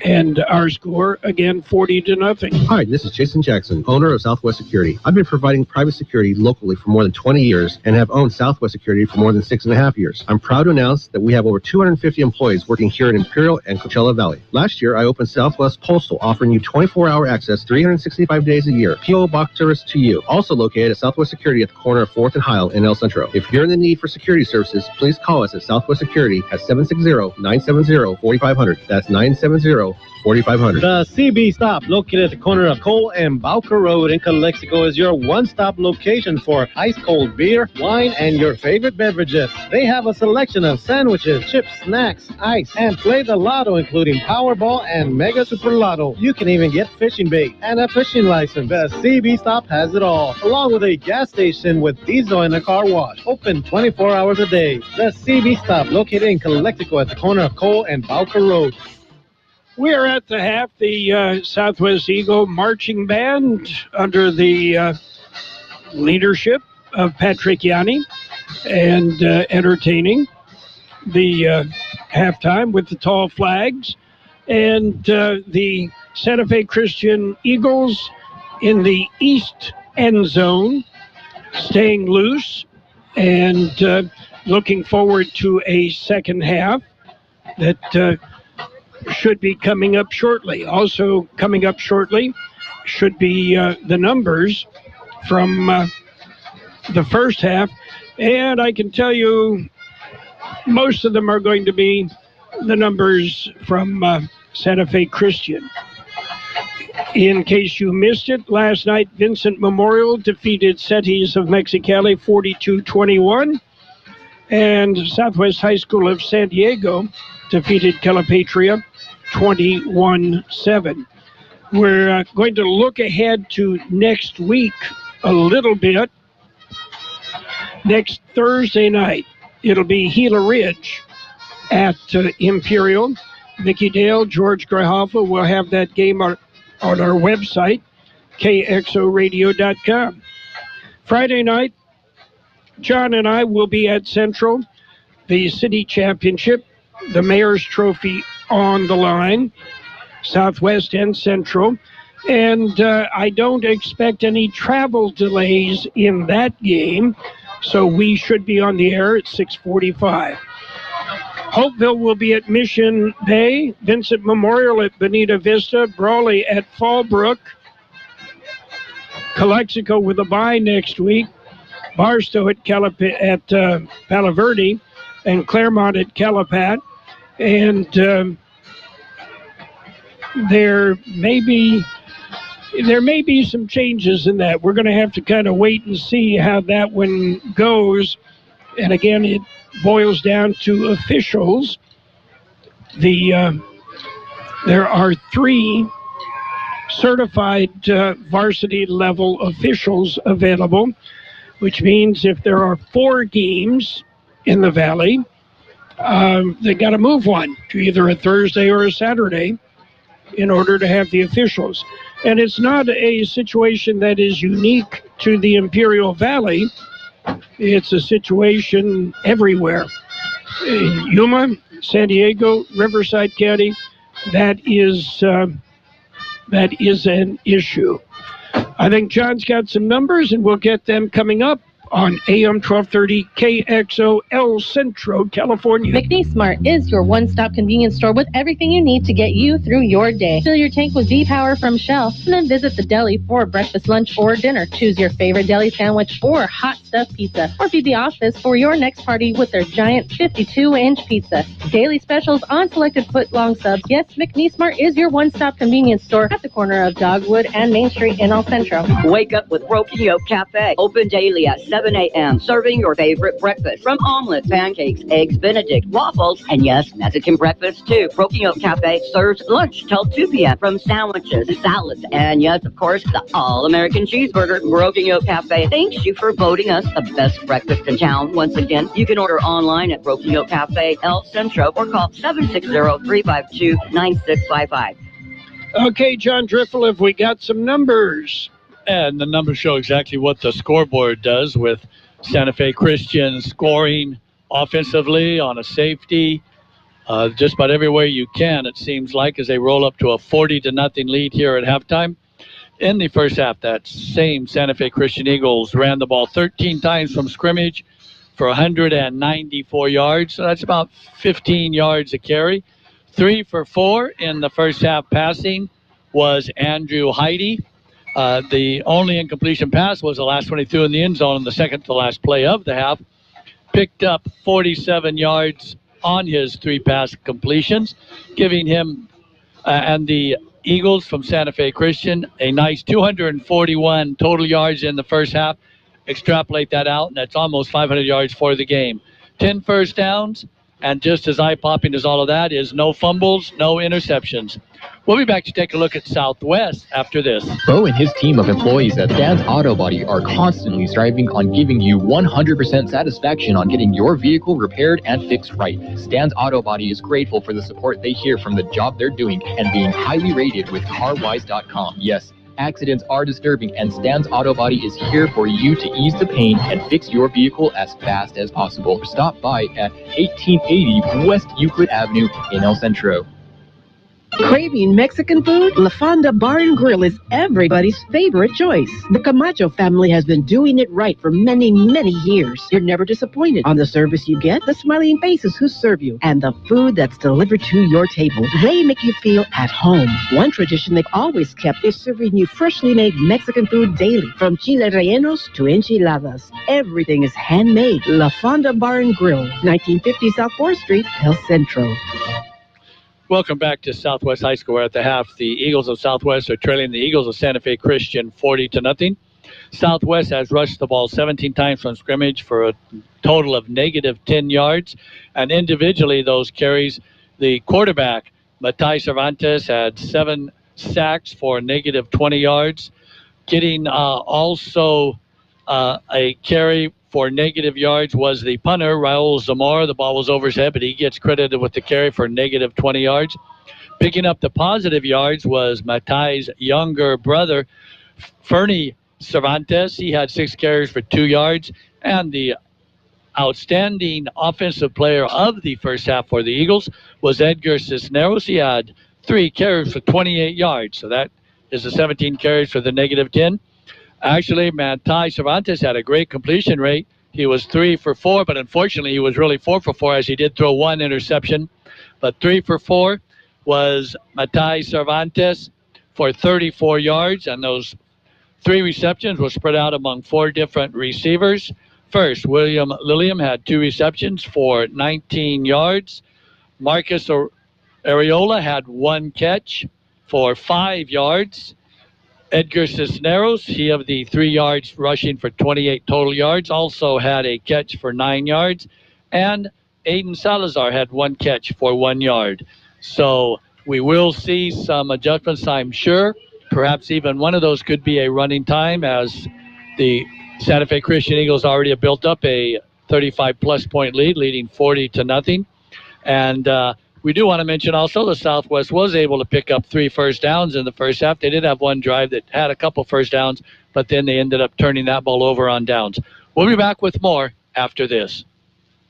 And our score, again, 40-0. Hi, this is Jason Jackson, owner of Southwest Security. I've been providing private security locally for more than 20 years and have owned Southwest Security for more than 6.5 years. I'm proud to announce that we have over 250 employees working here in Imperial and Coachella Valley. Last year, I opened Southwest Postal, offering you 24-hour access 365 days a year. P.O. Box service to you. Also located at Southwest Security at the corner of 4th and Heil in El Centro. If you're in the need for security services, please call us at Southwest Security at 760-970-4500. That's 970-4500. The CB Stop, located at the corner of Cole and Bowker Road in Calexico, is your one-stop location for ice-cold beer, wine, and your favorite beverages. They have a selection of sandwiches, chips, snacks, ice, and play the lotto, including Powerball and Mega Super Lotto. You can even get fishing bait and a fishing license. The CB Stop has it all, along with a gas station with diesel and a car wash. Open 24 hours a day. The CB Stop, located in Calexico at the corner of Cole and Bowker Road. We are at the half. The Southwest Eagle Marching Band under the leadership of Patrick Yanni and entertaining the halftime with the tall flags. And the Santa Fe Christian Eagles in the east end zone, staying loose and looking forward to a second half that should be coming up shortly. Also coming up shortly should be the numbers from the first half. And I can tell you most of them are going to be the numbers from Santa Fe Christian. In case you missed it, last night Vincent Memorial defeated Cetis of Mexicali 42-21, and Southwest High School of San Diego defeated Calipatria 21-7. We're going to look ahead to next week a little bit. Next Thursday night, it'll be Gila Ridge at Imperial. Mickey Dale, George Grahoffa will have that game on our website, kxoradio.com. Friday night, John and I will be at Centro, the city championship, the Mayor's Trophy on the line, Southwest and Centro. And I don't expect any travel delays in that game, so we should be on the air at 6:45. Hopeville will be at Mission Bay, Vincent Memorial at Bonita Vista, Brawley at Fallbrook, Calexico with a bye next week, Barstow at Palo Verde, and Claremont at Calapat. And there may be some changes in that. We're going to have to kind of wait and see how that one goes. And again, it boils down to officials. There are 3 certified varsity level officials available, which means if there are 4 games in the Valley, they got to move one to either a Thursday or a Saturday in order to have the officials. And it's not a situation that is unique to the Imperial Valley. It's a situation everywhere. In Yuma, San Diego, Riverside County, that is an issue. I think John's got some numbers, and we'll get them coming up on AM 1230 KXO El Centro, California. McNeece Mart is your one-stop convenience store with everything you need to get you through your day. Fill your tank with Z-Power from Shell, and then visit the deli for breakfast, lunch, or dinner. Choose your favorite deli sandwich or hot stuffed pizza, or feed the office for your next party with their giant 52-inch pizza. Daily specials on selected foot-long subs. Yes, McNeece Mart is your one-stop convenience store at the corner of Dogwood and Main Street in El Centro. Wake up with Broken Yolk Café. Open daily at 7 a.m. Serving your favorite breakfast from omelets, pancakes, eggs Benedict, waffles, and yes, Mexican breakfast too. Broken Yolk Café serves lunch till 2 p.m. from sandwiches, salads, and yes, of course, the all-American cheeseburger. Broken Yolk Café thanks you for voting us the best breakfast in town. Once again, you can order online at Broken Yolk Café El Centro or call 760-352-9655. Okay, John Driffill, have we got some numbers? And the numbers show exactly what the scoreboard does, with Santa Fe Christian scoring offensively on a safety just about everywhere you can, it seems like, as they roll up to a 40-0 lead here at halftime. In the first half, that same Santa Fe Christian Eagles ran the ball 13 times from scrimmage for 194 yards. So that's about 15 yards a carry. 3 for 4 in the first half passing was Andrew Heide. The only incompletion pass was the last one he threw in the end zone in the second to last play of the half. Picked up 47 yards on his 3 pass completions, giving him and the Eagles from Santa Fe Christian a nice 241 total yards in the first half. Extrapolate that out, and that's almost 500 yards for the game. 10 first downs, and just as eye-popping as all of that is no fumbles, no interceptions. We'll be back to take a look at Southwest after this. Bo and his team of employees at Stan's Auto Body are constantly striving on giving you 100% satisfaction on getting your vehicle repaired and fixed right. Stan's Auto Body is grateful for the support they hear from the job they're doing and being highly rated with CarWise.com. Yes, accidents are disturbing, and Stan's Auto Body is here for you to ease the pain and fix your vehicle as fast as possible. Stop by at 1880 West Euclid Avenue in El Centro. Craving Mexican food? La Fonda Bar Grill is everybody's favorite choice. The Camacho family has been doing it right for many, many years. You're never disappointed on the service you get, the smiling faces who serve you, and the food that's delivered to your table. They make you feel at home. One tradition they've always kept is serving you freshly made Mexican food daily, from chile rellenos to enchiladas. Everything is handmade. La Fonda Bar Grill, 1950 South 4th Street, El Centro. Welcome back to Southwest High School. We're at the half. The Eagles of Southwest are trailing the Eagles of Santa Fe Christian 40-0. Southwest has rushed the ball 17 times from scrimmage for a total of negative 10 yards. And individually, those carries, the quarterback, Matai Cervantes, had 7 sacks for negative 20 yards. Getting also a carry for negative yards was the punter, Raul Zamora. The ball was over his head, but he gets credited with the carry for negative 20 yards. Picking up the positive yards was Matai's younger brother, Fernie Cervantes. He had 6 carries for 2 yards. And the outstanding offensive player of the first half for the Eagles was Edgar Cisneros. He had 3 carries for 28 yards. So that is the 17 carries for the negative 10. Actually, Matai Cervantes had a great completion rate. He was 3 for 4, but unfortunately he was really 4 for 4 as he did throw 1 interception. But 3 for 4 was Matai Cervantes for 34 yards, and those 3 receptions were spread out among 4 different receivers. First, William Lilliam had 2 receptions for 19 yards. Marcus Areola had 1 catch for 5 yards. Edgar Cisneros, he of the 3 yards rushing for 28 total yards, also had a catch for 9 yards. And Aiden Salazar had 1 catch for 1 yard. So we will see some adjustments, I'm sure. Perhaps even one of those could be a running time, as the Santa Fe Christian Eagles already have built up a 35-plus point lead, leading 40-0. And we do want to mention also the Southwest was able to pick up 3 first downs in the first half. They did have 1 drive that had a couple first downs, but then they ended up turning that ball over on downs. We'll be back with more after this.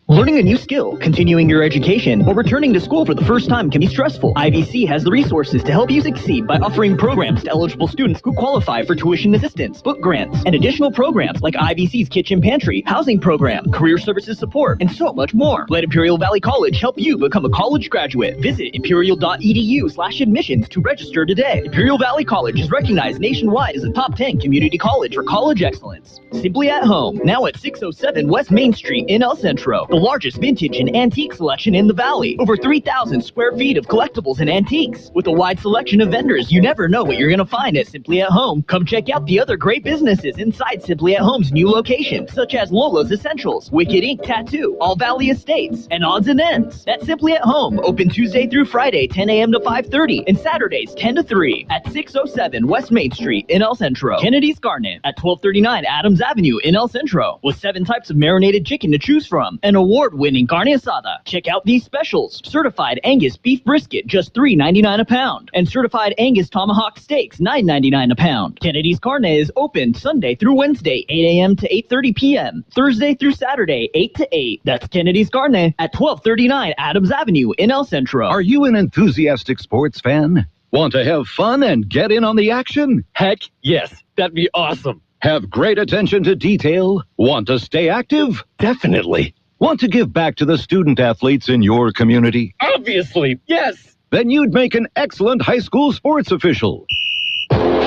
Learning a new skill, continuing your education, or returning to school for the first time can be stressful. IVC has the resources to help you succeed by offering programs to eligible students who qualify for tuition assistance, book grants, and additional programs like IVC's Kitchen Pantry, Housing Program, Career Services Support, and so much more. Let Imperial Valley College help you become a college graduate. Visit imperial.edu/admissions to register today. Imperial Valley College is recognized nationwide as a top 10 community college for college excellence. Simply at home, now at 607 West Main Street in El Centro. The largest vintage and antique selection in the Valley. Over 3,000 square feet of collectibles and antiques. With a wide selection of vendors, you never know what you're going to find at Simply at Home. Come check out the other great businesses inside Simply at Home's new location, such as Lola's Essentials, Wicked Ink Tattoo, All Valley Estates, and Odds and Ends. That's Simply at Home, open Tuesday through Friday, 10 a.m. to 5:30, and Saturdays, 10 to 3, at 607 West Main Street in El Centro. Kennedy's Karne at 1239 Adams Avenue in El Centro, with 7 types of marinated chicken to choose from, and award-winning carne asada. Check out these specials. Certified Angus beef brisket, just $3.99 a pound. And certified Angus tomahawk steaks, $9.99 a pound. Kennedy's Karne is open Sunday through Wednesday, 8 a.m. to 8:30 p.m. Thursday through Saturday, 8 to 8. That's Kennedy's Karne at 1239 Adams Avenue in El Centro. Are you an enthusiastic sports fan? Want to have fun and get in on the action? Heck, yes. That'd be awesome. Have great attention to detail? Want to stay active? Definitely. Want to give back to the student athletes in your community? Obviously, yes. Then you'd make an excellent high school sports official.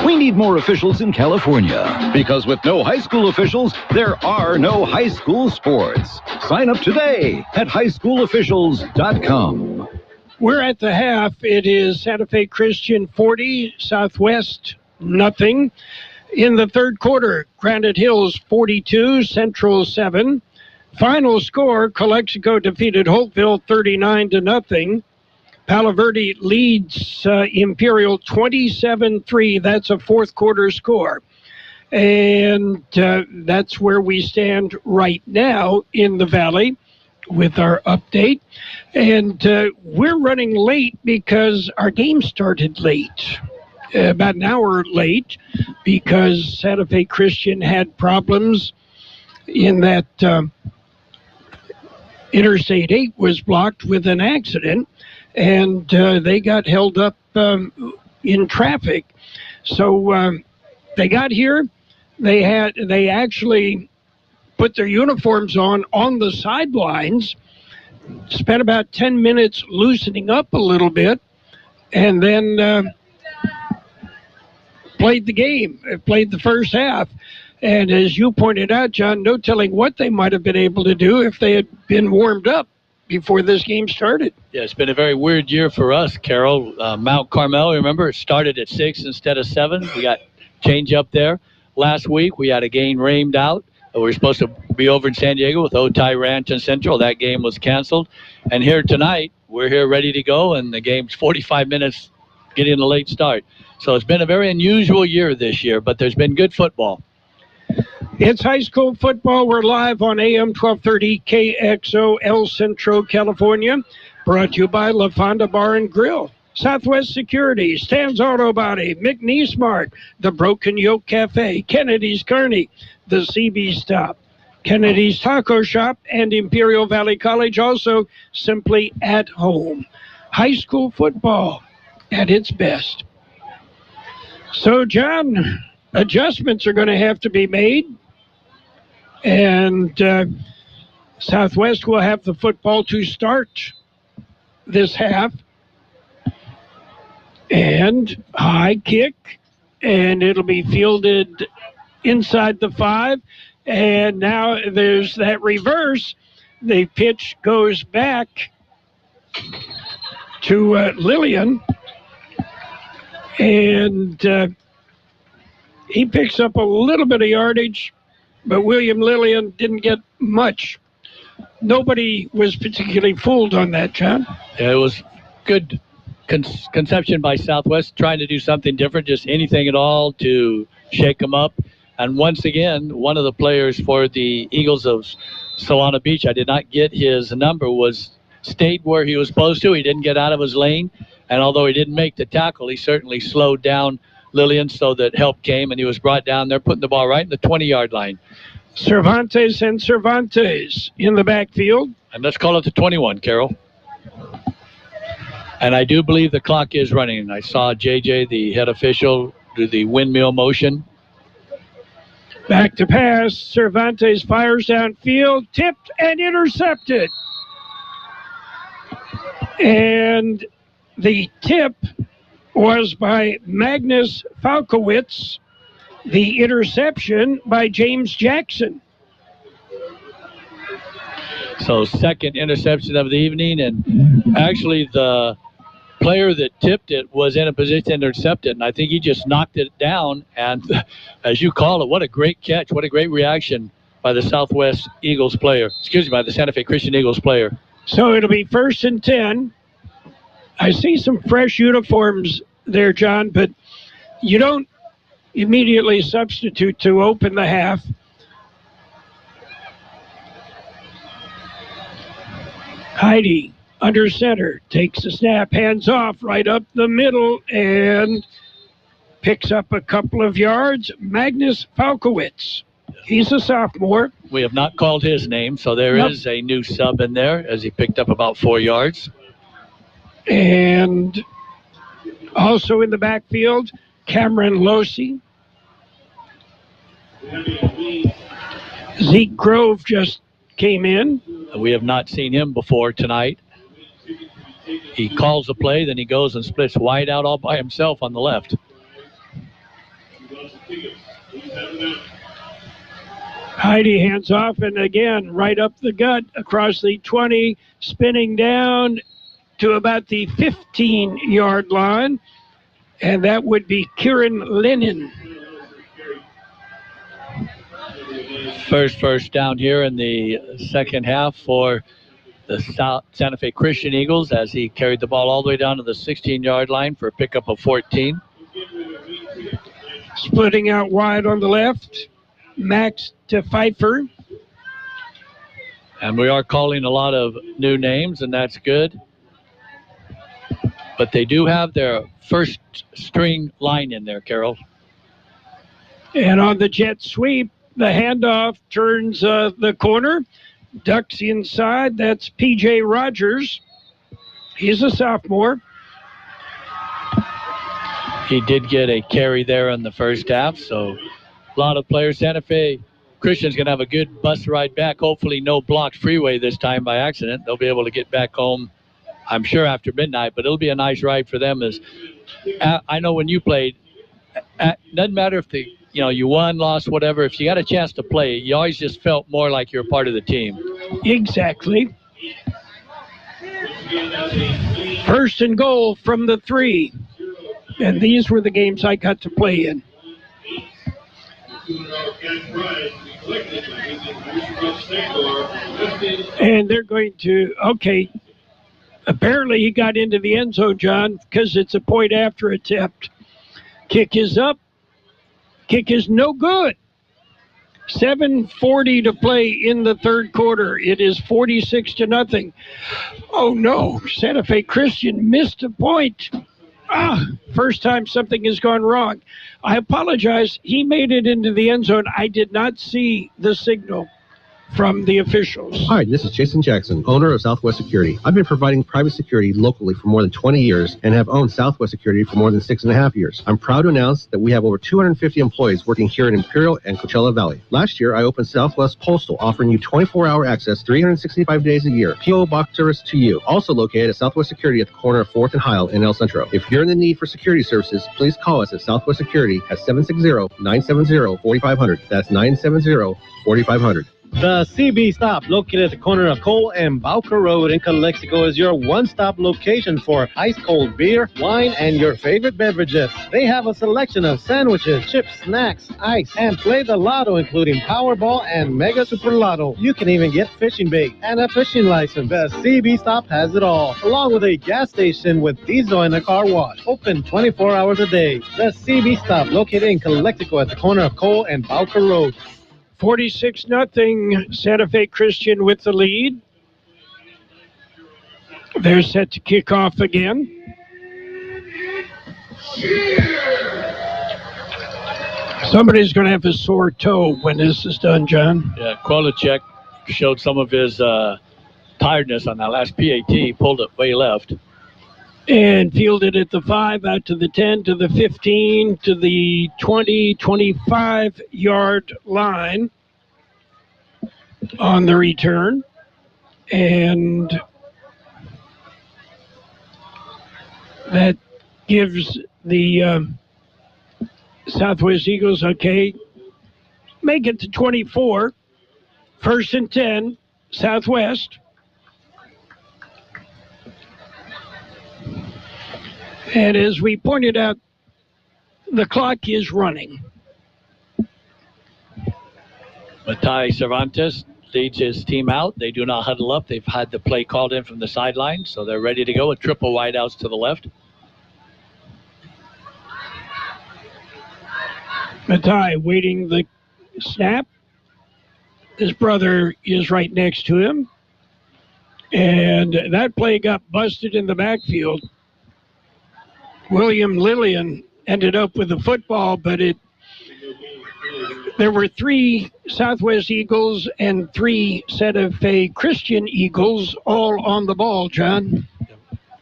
We need more officials in California, because with no high school officials, there are no high school sports. Sign up today at highschoolofficials.com. We're at the half. It is Santa Fe Christian 40, Southwest nothing. In the third quarter, Granite Hills 42, Centro 7. Final score, Calexico defeated Hopeville 39-0. Palo Verde leads Imperial 27-3. That's a fourth quarter score. And that's where we stand right now in the Valley with our update. And we're running late because our game started late. About an hour late, because Santa Fe Christian had problems in that Interstate 8 was blocked with an accident, and they got held up in traffic. So they got here. They actually put their uniforms on the sidelines, spent about 10 minutes loosening up a little bit, and then played the game, played the first half. And as you pointed out, John, no telling what they might have been able to do if they had been warmed up. before this game started. Yeah, it's been a very weird year for us, Carroll. Mount Carmel, remember, it started at 6 instead of 7. We got change up there. Last week, we had a game rained out. We were supposed to be over in San Diego with Otay Ranch and Centro. That game was canceled. And here tonight, we're here ready to go, and the game's 45 minutes getting a late start. So it's been a very unusual year this year, but there's been good football. It's high school football. We're live on AM 1230 KXO, El Centro, California. Brought to you by La Fonda Bar and Grill, Southwest Security, Stan's Auto Body, McNeece Mart, the Broken Yolk Café, Kennedy's Karne, the CB Stop, Kennedy's Taco Shop, and Imperial Valley College, also simply at home. High school football at its best. So, John, adjustments are going to have to be made. And Southwest will have the football to start this half. And high kick, and it'll be fielded inside the 5. And now there's that reverse. The pitch goes back to Lillian. And he picks up a little bit of yardage, but William Lillian didn't get much. Nobody was particularly fooled on that, John. Yeah, it was good conception by Southwest, trying to do something different, just anything at all to shake them up. And once again, one of the players for the Eagles of Solana Beach, I did not get his number, stayed where he was supposed to. He didn't get out of his lane. And although he didn't make the tackle, he certainly slowed down Lillian so that help came, and he was brought down there, putting the ball right in the 20-yard line. Cervantes and Cervantes in the backfield. And let's call it the 21, Carroll. And I do believe the clock is running. And I saw JJ, the head official, do the windmill motion. Back to pass. Cervantes fires downfield, tipped and intercepted. And the tip was by Magnus Falkowitz. The interception by James Jackson. So second interception of the evening, and actually the player that tipped it was in a position to intercept it, and I think he just knocked it down, and as you call it, what a great catch, what a great reaction by the Southwest Eagles player, by the Santa Fe Christian Eagles player. So it'll be 1st and 10. I see some fresh uniforms there, John, but you don't immediately substitute to open the half. Heidi under center, takes the snap, hands off, right up the middle, and picks up a couple of yards. Magnus Falkowitz. He's a sophomore. We have not called his name, so there is a new sub in there as he picked up about 4 yards. And also in the backfield, Cameron Losey. Zeke Grove just came in. We have not seen him before tonight. He calls the play, then he goes and splits wide out all by himself on the left. Heidi hands off, and again, right up the gut, across the 20, spinning down to about the 15-yard line, and that would be Kieran Lennon. First down here in the second half for the Santa Fe Christian Eagles as he carried the ball all the way down to the 16-yard line for a pickup of 14. Splitting out wide on the left, Max to Pfeiffer. And we are calling a lot of new names, and that's good. But they do have their first string line in there, Carroll. And on the jet sweep, the handoff turns the corner, ducks inside. That's P.J. Rogers. He's a sophomore. He did get a carry there in the first half, so a lot of players. Santa Fe Christian's going to have a good bus ride back. Hopefully no blocked freeway this time by accident. They'll be able to get back home, I'm sure, after midnight, but it'll be a nice ride for them. As I know when you played, doesn't matter if you won, lost, whatever. If you got a chance to play, you always just felt more like you're a part of the team. Exactly. First and goal from the 3. And these were the games I got to play in. And they're going to, okay, apparently he got into the end zone, John, because it's a point after attempt. Kick is up. Kick is no good. 7:40 to play in the third quarter. It is 46-0. Oh no, Santa Fe Christian missed a point. First time something has gone wrong. I apologize. He made it into the end zone. I did not see the signal from the officials. Hi, this is Jason Jackson, owner of Southwest Security. I've been providing private security locally for more than 20 years and have owned Southwest Security for more than 6.5 years. I'm proud to announce that we have over 250 employees working here in Imperial and Coachella Valley. Last year, I opened Southwest Postal, offering you 24-hour access 365 days a year. P.O. Box service to you. Also located at Southwest Security at the corner of 4th and Heil in El Centro. If you're in the need for security services, please call us at Southwest Security at 760-970-4500. That's 970-4500. The CB Stop, located at the corner of Cole and Bowker Road in Calexico, is your one-stop location for ice-cold beer, wine, and your favorite beverages. They have a selection of sandwiches, chips, snacks, ice, and play the lotto, including Powerball and Mega Super Lotto. You can even get fishing bait and a fishing license. The CB Stop has it all, along with a gas station with diesel and a car wash. Open 24 hours a day. The CB Stop, located in Calexico at the corner of Cole and Bowker Road. 46-0, Santa Fe Christian with the lead. They're set to kick off again. Somebody's going to have a sore toe when this is done, John. Yeah, Kolacek showed some of his tiredness on that last PAT, pulled it way left. And fielded at the 5, out to the 10, to the 15, to the 20, 25-yard line on the return. And that gives the Southwest Eagles, okay, make it to 24. First and 10, Southwest. And as we pointed out, the clock is running. Matai Cervantes leads his team out. They do not huddle up. They've had the play called in from the sideline, so they're ready to go with triple wideouts to the left. Matai waiting the snap. His brother is right next to him. And that play got busted in the backfield. William Lillian ended up with the football, but there were 3 Southwest Eagles and 3 Santa Fe Christian Eagles all on the ball, John.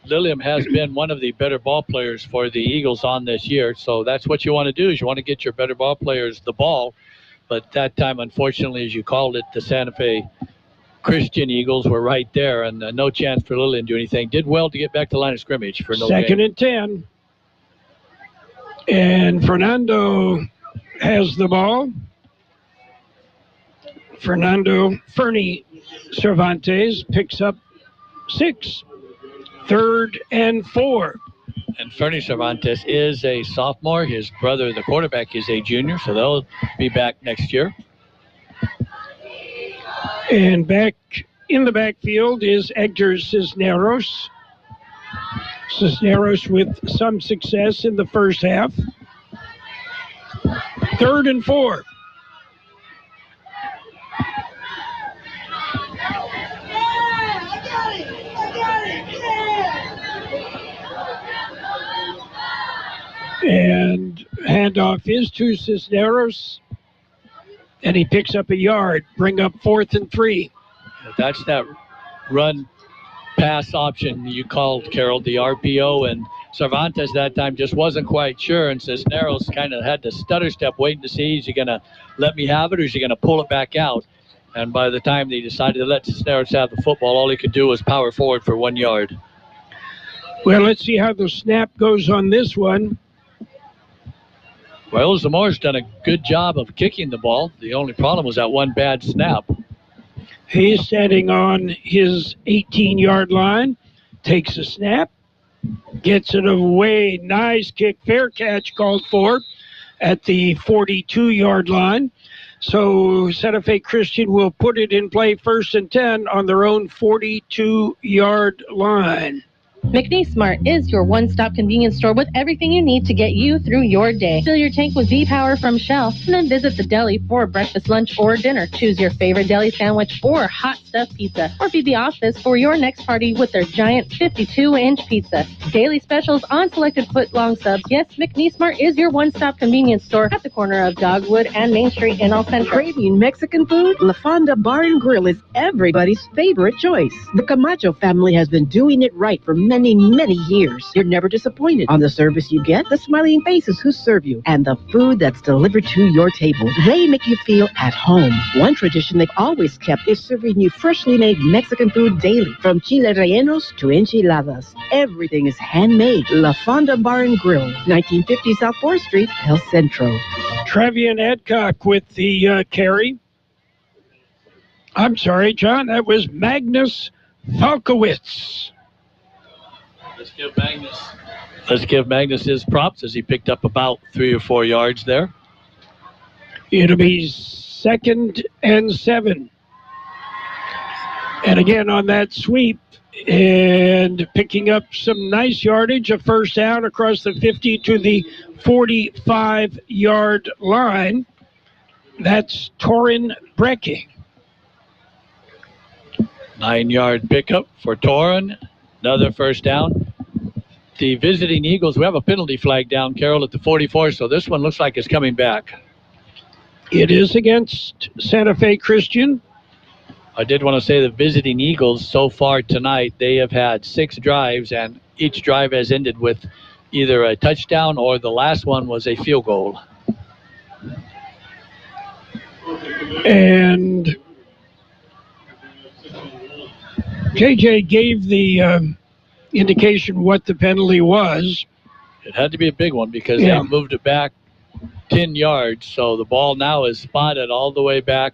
Lillian has been one of the better ball players for the Eagles on this year, so that's what you want to do, is you want to get your better ball players the ball. But that time, unfortunately, as you called it, the Santa Fe Christian Eagles were right there, and no chance for Lillian to do anything. Did well to get back to the line of scrimmage for no Second gain. and 10. And Fernando has the ball. Fernie Cervantes picks up 6. 3rd and 4. And Fernie Cervantes is a sophomore. His brother, the quarterback, is a junior, so they'll be back next year. And back in the backfield is Hector Cisneros. Cisneros with some success in the first half. 3rd and 4. And handoff is to Cisneros. And he picks up a yard. Bring up 4th and 3. That's that run pass option you called, Carroll, the RPO, and Cervantes that time just wasn't quite sure, and Cisneros kind of had to stutter step, waiting to see, is he going to let me have it or is he going to pull it back out? And by the time they decided to let Cisneros have the football, all he could do was power forward for 1 yard. Well, let's see how the snap goes on this one. Well, Zamore's done a good job of kicking the ball. The only problem was that one bad snap. He's standing on his 18-yard line. takes a snap, gets it away. Nice kick, fair catch called for at the 42-yard line. So Santa Fe Christian will put it in play 1st and 10 on their own 42-yard line. McNeece Mart is your one-stop convenience store with everything you need to get you through your day. Fill your tank with Z-Power from Shell, and then visit the deli for breakfast, lunch, or dinner. Choose your favorite deli sandwich or hot stuffed pizza, or feed the office for your next party with their giant 52-inch pizza. Daily specials on selected foot-long subs. Yes, McNeece Mart is your one-stop convenience store at the corner of Dogwood and Main Street in El Centro. Craving Mexican food? La Fonda Bar Grill is everybody's favorite choice. The Camacho family has been doing it right for many years. You're never disappointed on the service you get, the smiling faces who serve you, and the food that's delivered to your table. They make you feel at home. One tradition they've always kept is serving you freshly made Mexican food daily, from chile rellenos to enchiladas. Everything is handmade. La Fonda Bar and Grill, 1950 South 4th Street, El Centro. Trevian Adcock with the carry. I'm sorry, John, that was Magnus Falkowitz. Let's give Magnus his props as he picked up about 3 or 4 yards there. It'll be 2nd and 7. And again on that sweep and picking up some nice yardage, a first down across the 50 to the 45-yard line. That's Torin Brecking. 9-yard pickup for Torin. Another first down. The visiting Eagles, we have a penalty flag down, Carroll, at the 44, so this one looks like it's coming back. It is against Santa Fe Christian. I did want to say the visiting Eagles so far tonight, they have had 6 drives, and each drive has ended with either a touchdown or the last one was a field goal. And JJ gave the indication what the penalty was. It had to be a big one because they moved it back 10 yards. So the ball now is spotted all the way back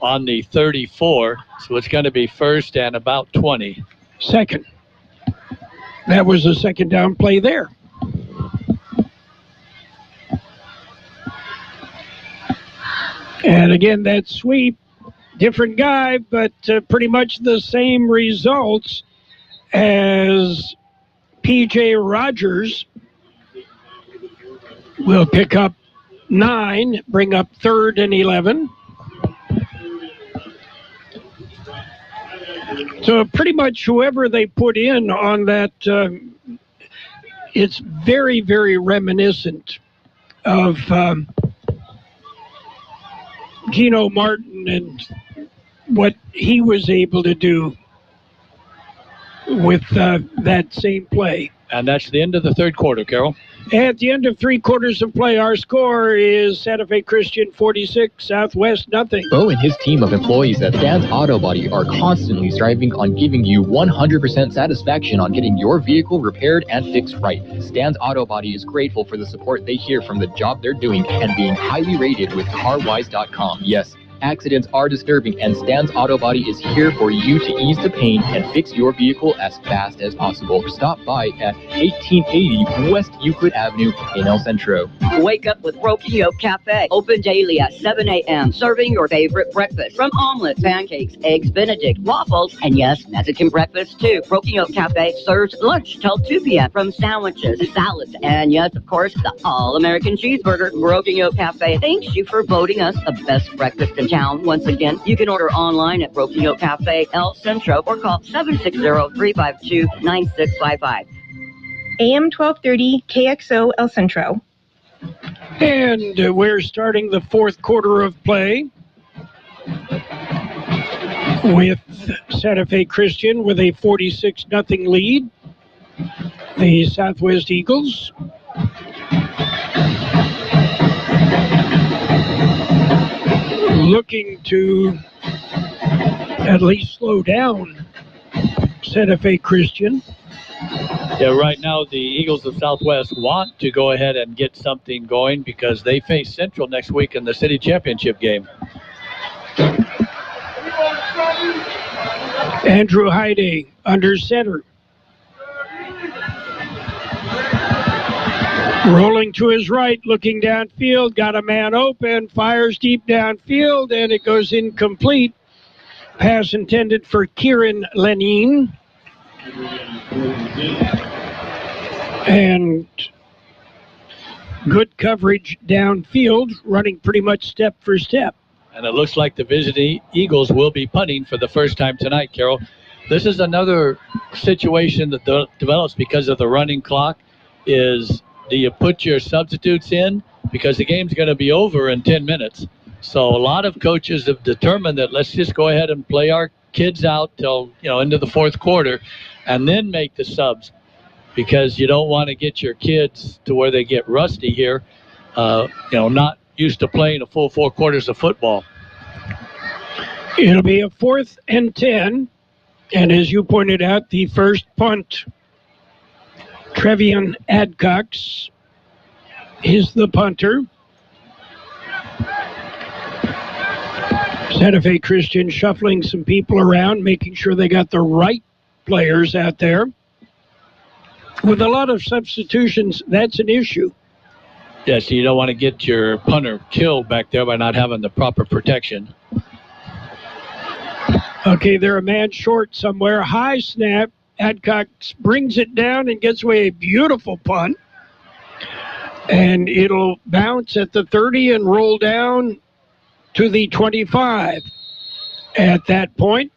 on the 34. So it's going to be 1st and about 20. Second. That was a second down play there. And again, that sweep, different guy, but pretty much the same results as P.J. Rogers. Will pick up 9, bring up 3rd and 11. So pretty much whoever they put in on that, it's very, very reminiscent of Gino Martin and what he was able to do with that same play. And that's the end of the 3rd quarter, Carroll. At the end of 3 quarters of play, our score is Santa Fe Christian 46, Southwest nothing. Bo and his team of employees at Stan's Auto Body are constantly striving on giving you 100% satisfaction on getting your vehicle repaired and fixed right. Stan's Auto Body is grateful for the support they hear from the job they're doing and being highly rated with CarWise.com. Yes, accidents are disturbing, and Stan's Auto Body is here for you to ease the pain and fix your vehicle as fast as possible. Stop by at 1880 West Euclid Avenue in El Centro. Wake up with Broken Yolk Café. Open daily at 7 a.m. Serving your favorite breakfast. From omelets, pancakes, eggs Benedict, waffles, and yes, Mexican breakfast too. Broken Yolk Café serves lunch till 2 p.m. From sandwiches, salads, and yes, of course, the all-American cheeseburger. Broken Yolk Café thanks you for voting us the best breakfast in town. Once again, you can order online at Broken Yolk Café El Centro or call 760-352-9655. AM 1230 KXO El Centro. And we're starting the 4th quarter of play with Santa Fe Christian with a 46-0 lead. The Southwest Eagles looking to at least slow down Santa Fe Christian. Yeah, right now the Eagles of Southwest want to go ahead and get something going because they face Central next week in the city championship game. Andrew Heide under center. Rolling to his right, looking downfield, got a man open, fires deep downfield, and it goes incomplete. Pass intended for Kieran Lenine. And good coverage downfield, running pretty much step for step. And it looks like the visiting Eagles will be punting for the first time tonight, Carroll. This is another situation that develops because of the running clock. Is do you put your substitutes in? Because the game's going to be over in 10 minutes. So a lot of coaches have determined that let's just go ahead and play our kids out till, into the fourth quarter and then make the subs, because you don't want to get your kids to where they get rusty here, not used to playing a full 4 quarters of football. It'll be a 4th and 10. And as you pointed out, the first punt, Trevian Adcox is the punter. Santa Fe Christian shuffling some people around, making sure they got the right players out there. With a lot of substitutions, that's an issue. Yes, you don't want to get your punter killed back there by not having the proper protection. Okay, they're a man short somewhere. High snap. Adcox brings it down and gets away a beautiful punt. And it'll bounce at the 30 and roll down to the 25. At that point,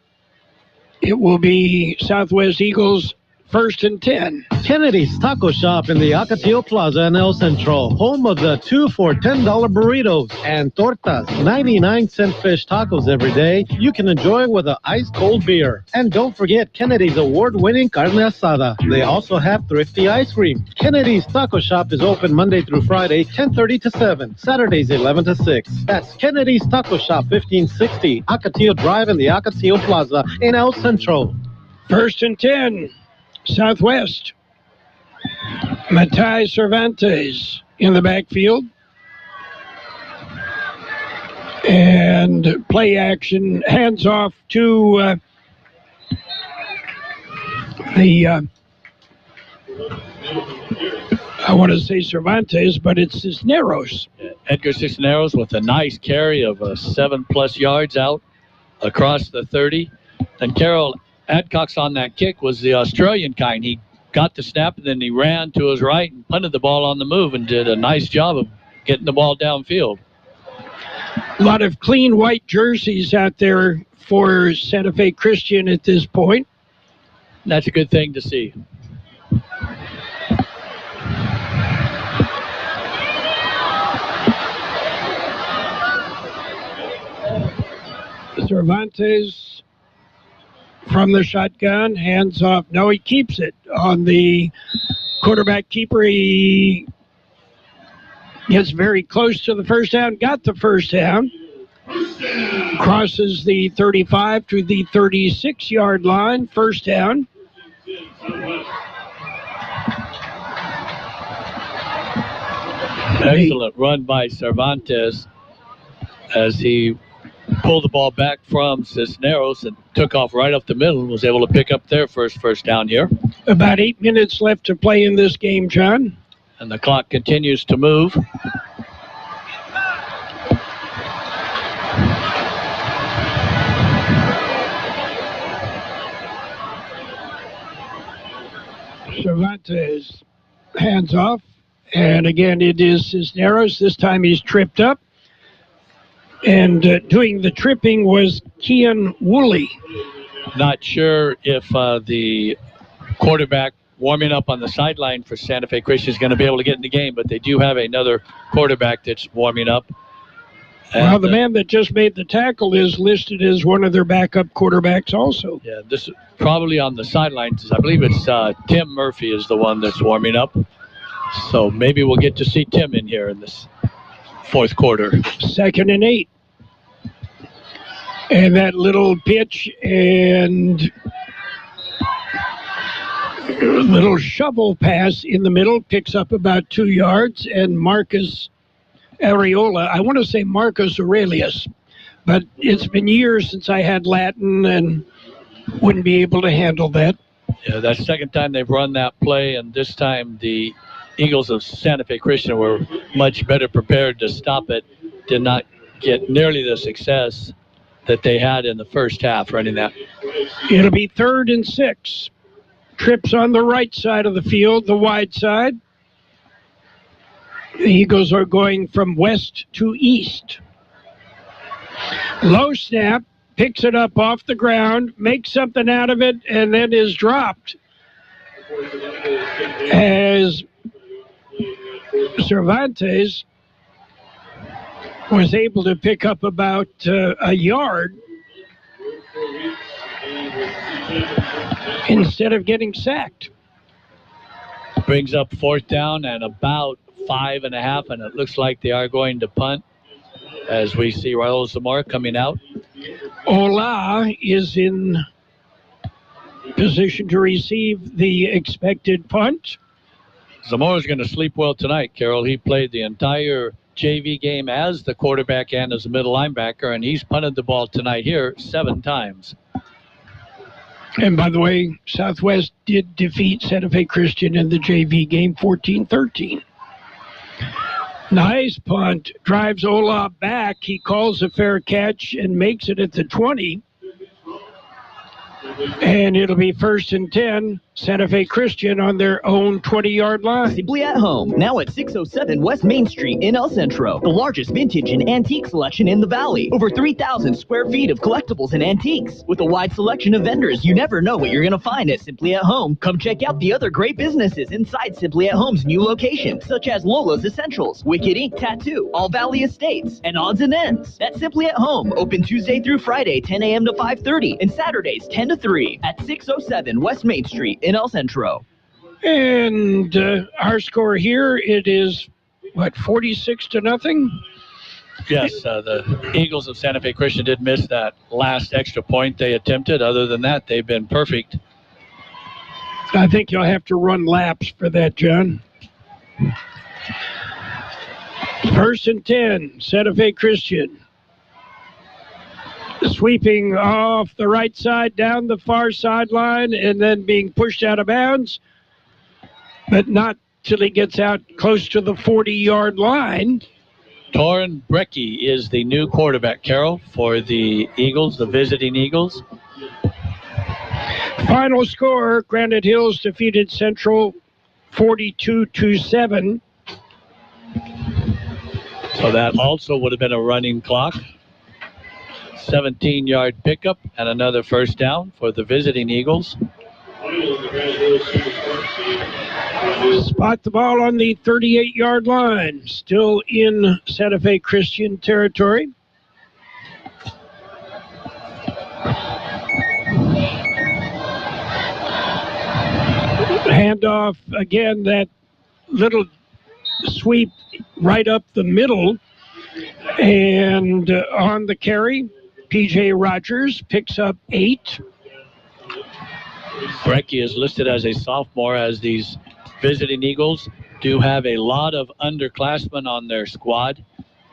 it will be Southwest Eagles 1st and 10. Kennedy's Taco Shop in the Ocotillo Plaza in El Centro, home of the 2 for $10 burritos and tortas, 99-cent fish tacos every day. You can enjoy with an ice-cold beer. And don't forget Kennedy's award-winning carne asada. They also have thrifty ice cream. Kennedy's Taco Shop is open Monday through Friday, 10:30 to 7, Saturdays 11 to 6. That's Kennedy's Taco Shop, 1560 Ocotillo Drive in the Ocotillo Plaza in El Centro. 1st and 10. Southwest. Matai Cervantes in the backfield. And play action, hands off to I want to say Cervantes, but it's Cisneros. Edgar Cisneros with a nice carry of 7+ yards out across the 30. And Carroll, Adcox on that kick was the Australian kind. He got the snap and then he ran to his right and punted the ball on the move and did a nice job of getting the ball downfield. A lot of clean white jerseys out there for Santa Fe Christian at this point. That's a good thing to see. Cervantes from the shotgun, hands off. No, he keeps it on the quarterback keeper. He gets very close to the first down, got the first down. Crosses the 35 to the 36-yard line, first down. Excellent run by Cervantes as he pulled the ball back from Cisneros and took off right up the middle and was able to pick up their first down here. About 8 minutes left to play in this game, John. And the clock continues to move. Cervantes hands off. And again, it is Cisneros. This time he's tripped up. And doing the tripping was Kian Woolley. Not sure if the quarterback warming up on the sideline for Santa Fe Christian is going to be able to get in the game, but they do have another quarterback that's warming up. And, well, the man that just made the tackle is listed as one of their backup quarterbacks also. Yeah, this is probably on the sidelines. I believe it's Tim Murphy is the one that's warming up. So maybe we'll get to see Tim in here in this fourth quarter. 2nd and 8. And that little pitch and little shovel pass in the middle picks up about 2 yards. And Marcus Areola, I want to say Marcus Aurelius, but it's been years since I had Latin and wouldn't be able to handle that. Yeah, that's the second time they've run that play, and this time the Eagles of Santa Fe Christian were much better prepared to stop it. Did not get nearly the success that they had in the first half running that. It'll be 3rd and 6. Trips on the right side of the field, the wide side. The Eagles are going from west to east. Low snap, picks it up off the ground, makes something out of it, and then is dropped as Cervantes was able to pick up about a yard instead of getting sacked. Brings up 4th down and about 5.5, and it looks like they are going to punt as we see Raul Zamora coming out. Ola is in position to receive the expected punt. Zamora's going to sleep well tonight, Carroll. He played the entire JV game as the quarterback and as a middle linebacker, and he's punted the ball tonight here 7 times. And by the way, Southwest did defeat Santa Fe Christian in the JV game 14-13. Nice punt. Drives Ola back. He calls a fair catch and makes it at the 20. And it'll be 1st and 10. Santa Fe Christian on their own 20-yard line. Simply at home, now at 607 West Main Street in El Centro. The largest vintage and antique selection in the Valley. Over 3,000 square feet of collectibles and antiques. With a wide selection of vendors, you never know what you're going to find at Simply at Home. Come check out the other great businesses inside Simply at Home's new location, such as Lola's Essentials, Wicked Ink Tattoo, All Valley Estates, and Odds and Ends. That's Simply at Home, open Tuesday through Friday, 10 a.m. to 5:30, and Saturdays, 10 to 3, at 607 West Main Street in El Centro. And our score here, it is, 46-0? Yes, the Eagles of Santa Fe Christian did miss that last extra point they attempted. Other than that, they've been perfect. I think you'll have to run laps for that, John. 1st and 10, Santa Fe Christian. Sweeping off the right side down the far sideline and then being pushed out of bounds, but not till he gets out close to the 40-yard line. Torrin Brecky is the new quarterback, Carroll, for the Eagles, the visiting Eagles. Final score, Granite Hills defeated Central 42-7. So that also would have been a running clock. 17-yard pickup and another 1st down for the visiting Eagles. Spot the ball on the 38-yard line, still in Santa Fe Christian territory. Handoff again, that little sweep right up the middle, and on the carry, P.J. Rogers picks up 8. Brecky is listed as a sophomore, as these visiting Eagles do have a lot of underclassmen on their squad,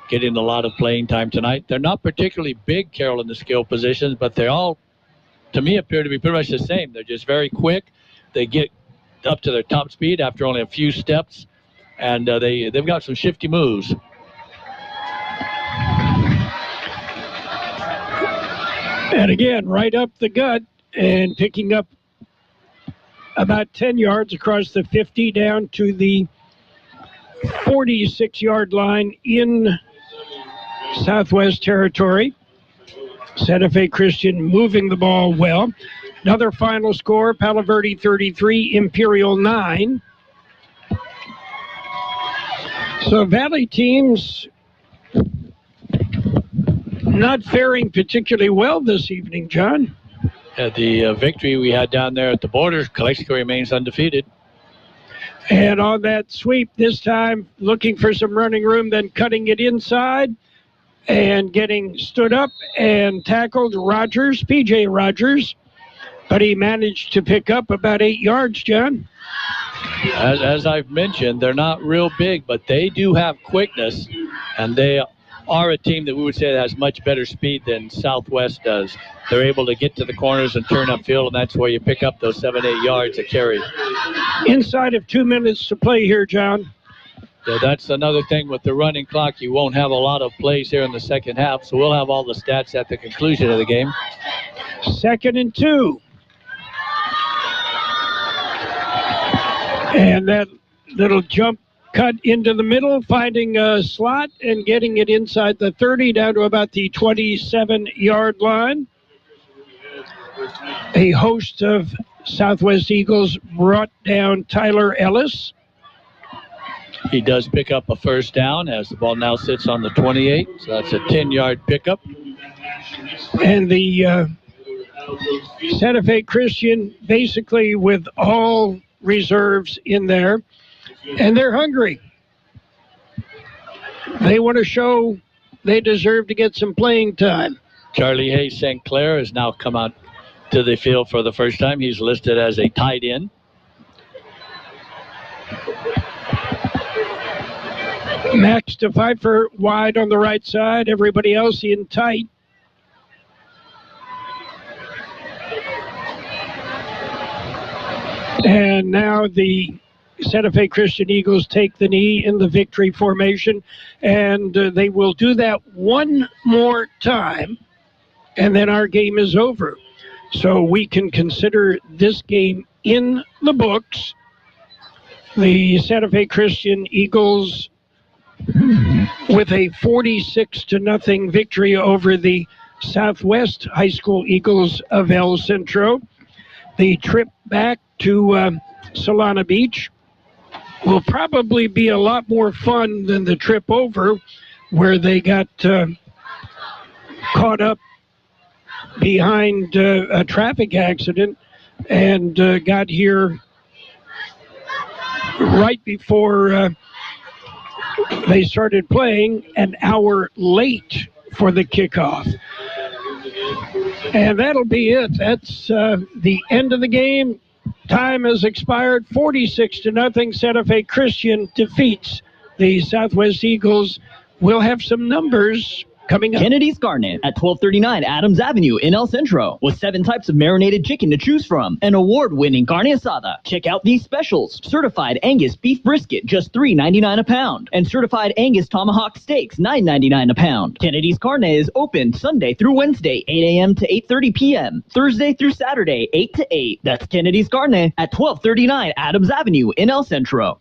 getting a lot of playing time tonight. They're not particularly big, Carroll, in the skill positions, but they all, to me, appear to be pretty much the same. They're just very quick. They get up to their top speed after only a few steps, and they've got some shifty moves. And again, right up the gut and picking up about 10 yards across the 50 down to the 46-yard line in Southwest territory. Santa Fe Christian moving the ball well. Another final score, Palo Verde 33, Imperial 9. So Valley teams not faring particularly well this evening, John. The victory we had down there at the border, Calexico remains undefeated. And on that sweep, this time looking for some running room, then cutting it inside and getting stood up and tackled Rogers, P.J. Rogers. But he managed to pick up about 8 yards, John. As I've mentioned, they're not real big, but they do have quickness, and they are a team that we would say that has much better speed than Southwest does. They're able to get to the corners and turn upfield, and that's where you pick up those 7-8 yards of carry. Inside of 2 minutes to play here, John. Yeah, that's another thing with the running clock. You won't have a lot of plays here in the second half, so we'll have all the stats at the conclusion of the game. 2nd and 2. And that little jump cut into the middle, finding a slot and getting it inside the 30 down to about the 27-yard line. A host of Southwest Eagles brought down Tyler Ellis. He does pick up a first down as the ball now sits on the 28, so that's a 10-yard pickup. And the Santa Fe Christian basically with all reserves in there, and they're hungry. They want to show they deserve to get some playing time. Charlie Hayes St. Clair has now come out to the field for the first time. He's listed as a tight end. Max DePfeiffer wide on the right side, everybody else in tight. And now the Santa Fe Christian Eagles take the knee in the victory formation, and they will do that one more time, and then our game is over. So we can consider this game in the books. The Santa Fe Christian Eagles with a 46-0 victory over the Southwest High School Eagles of El Centro. The trip back to Solana Beach will probably be a lot more fun than the trip over, where they got caught up behind a traffic accident and got here right before they started playing, an hour late for the kickoff. And that'll be it. That's the end of the game. Time has expired. 46-0. Santa Fe Christian defeats the Southwest Eagles. We'll have some numbers coming up. Kennedy's Karne at 1239 Adams Avenue in El Centro, with 7 types of marinated chicken to choose from. An award-winning carne asada. Check out these specials. Certified Angus beef brisket, just $3.99 a pound. And certified Angus tomahawk steaks, $9.99 a pound. Kennedy's Karne is open Sunday through Wednesday, 8 a.m. to 8:30 p.m. Thursday through Saturday, 8 to 8. That's Kennedy's Karne at 1239 Adams Avenue in El Centro.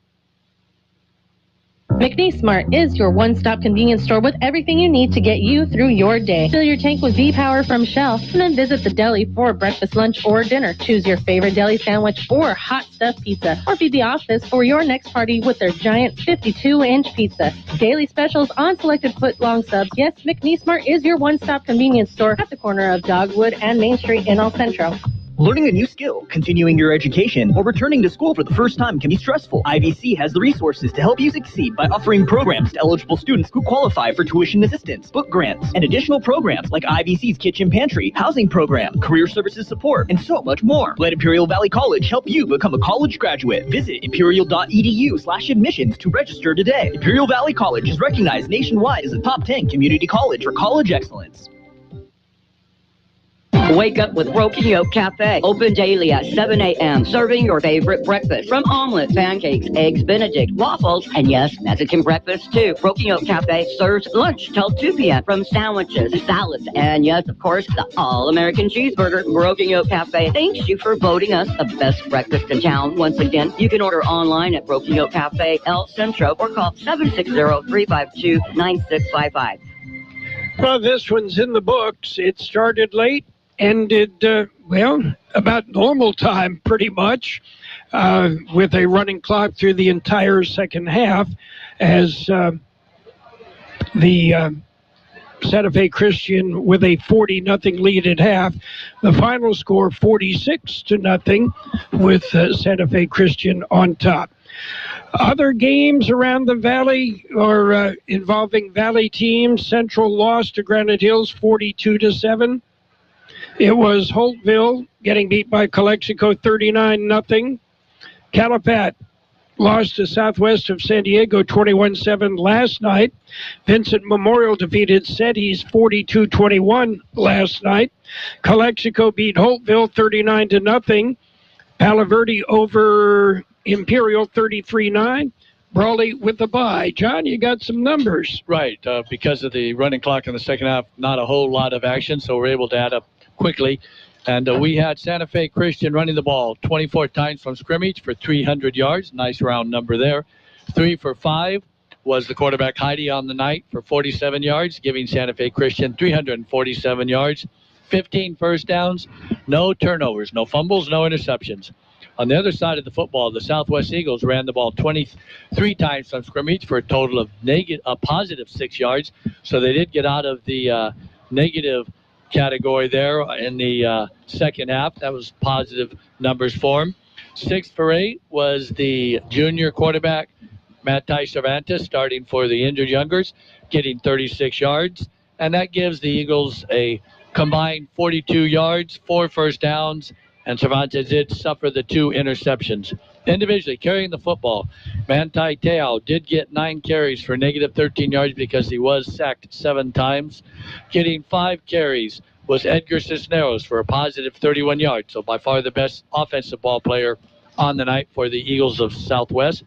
McNeece Mart is your one-stop convenience store with everything you need to get you through your day. Fill your tank with Z-Power from Shell, and then visit the deli for breakfast, lunch, or dinner. Choose your favorite deli sandwich or hot stuffed pizza, or feed the office for your next party with their giant 52-inch pizza. Daily specials on selected foot-long subs. Yes, McNeece Mart is your one-stop convenience store at the corner of Dogwood and Main Street in El Centro. Learning a new skill, continuing your education, or returning to school for the first time can be stressful. IVC has the resources to help you succeed by offering programs to eligible students who qualify for tuition assistance, book grants, and additional programs like IVC's Kitchen Pantry, Housing Program, Career Services Support, and so much more. Let Imperial Valley College help you become a college graduate. Visit imperial.edu/admissions to register today. Imperial Valley College is recognized nationwide as a top 10 community college for college excellence. Wake up with Broken Yolk Café. Open daily at 7 a.m. Serving your favorite breakfast. From omelets, pancakes, eggs Benedict, waffles, and yes, Mexican breakfast too. Broken Yolk Café serves lunch till 2 p.m. From sandwiches, salads, and yes, of course, the all-American cheeseburger. Broken Yolk Café thanks you for voting us the best breakfast in town. Once again, you can order online at Broken Yolk Café El Centro or call 760-352-9655. Well, this one's in the books. It started late. Ended, about normal time, pretty much, with a running clock through the entire second half, as the Santa Fe Christian with a 40-0 lead at half. The final score, 46-0, with Santa Fe Christian on top. Other games around the Valley or involving Valley teams. Central lost to Granite Hills 42-7. It was Holtville getting beat by Calexico 39-0. Calapat lost to Southwest of San Diego 21-7 last night. Vincent Memorial defeated Sedis 42-21 last night. Calexico beat Holtville 39-0. Palo Verde over Imperial 33-9. Brawley with the bye. John, you got some numbers. Right. Because of the running clock in the second half, not a whole lot of action, so we're able to add up quickly. And we had Santa Fe Christian running the ball 24 times from scrimmage for 300 yards. Nice round number there. 3 for 5 was the quarterback Heidi on the night for 47 yards, giving Santa Fe Christian 347 yards. 15 first downs, no turnovers, no fumbles, no interceptions. On the other side of the football, the Southwest Eagles ran the ball 23 times from scrimmage for a total of positive 6 yards. So they did get out of the negative category there in the second half. That was positive numbers for him. 6 for 8 was the junior quarterback, Mattai Cervantes, starting for the injured Youngers, getting 36 yards. And that gives the Eagles a combined 42 yards, 4 first downs, and Cervantes did suffer the 2 interceptions. Individually, carrying the football, Manti Te'o did get 9 carries for negative 13 yards because he was sacked 7 times. Getting 5 carries was Edgar Cisneros for a positive 31 yards, so by far the best offensive ball player on the night for the Eagles of Southwest.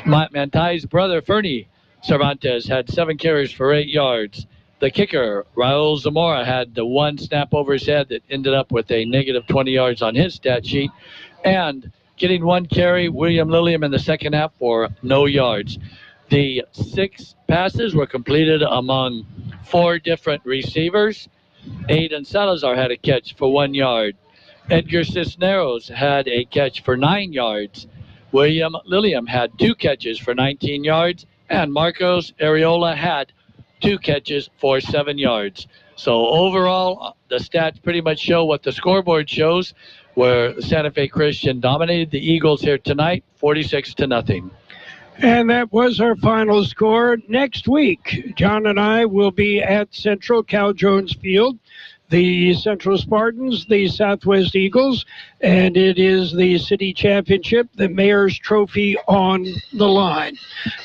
Manti's brother, Fernie Cervantes, had 7 carries for 8 yards. The kicker, Raul Zamora, had the 1 snap over his head that ended up with a negative 20 yards on his stat sheet. And getting 1 carry, William Lilliam in the second half for no yards. The 6 passes were completed among 4 different receivers. Aiden Salazar had a catch for 1 yard. Edgar Cisneros had a catch for 9 yards. William Lilliam had 2 catches for 19 yards. And Marcos Areola had 2 catches for 7 yards. So overall, the stats pretty much show what the scoreboard shows, where the Santa Fe Christian dominated the Eagles here tonight, 46-0. And that was our final score. Next week, John and I will be at Centro, Cal Jones Field. The Central Spartans, the Southwest Eagles, and it is the city championship, the Mayor's Trophy on the line.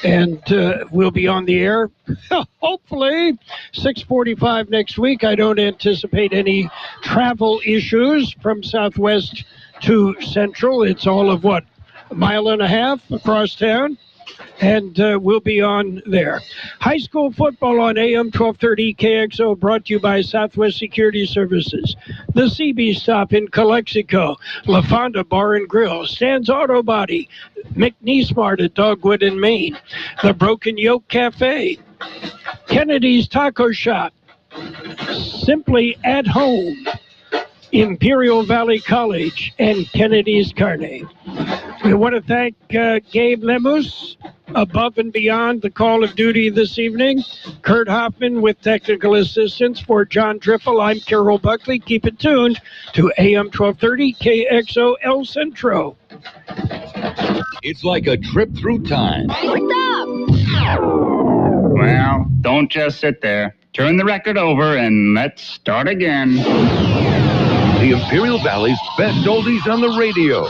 And we'll be on the air, hopefully, 6:45 next week. I don't anticipate any travel issues from Southwest to Central. It's all of, a mile and a half across town? And we'll be on there. High school football on AM 1230 KXO, brought to you by Southwest Security Services. The CB Stop in Calexico, La Fonda Bar and Grill, Stan's Auto Body, McNeece Mart at Dogwood in Maine, the Broken Yolk Café, Kennedy's Taco Shop, Simply at Home, Imperial Valley College, and Kennedy's Karne. We want to thank Gabe Lemus, above and beyond the call of duty this evening. Kurt Hoffman with technical assistance. For John Driffill, I'm Carroll Buckley. Keep it tuned to AM 1230 KXO El Centro. It's like a trip through time. What's up? Well, don't just sit there. Turn the record over and let's start again. The Imperial Valley's best oldies on the radio.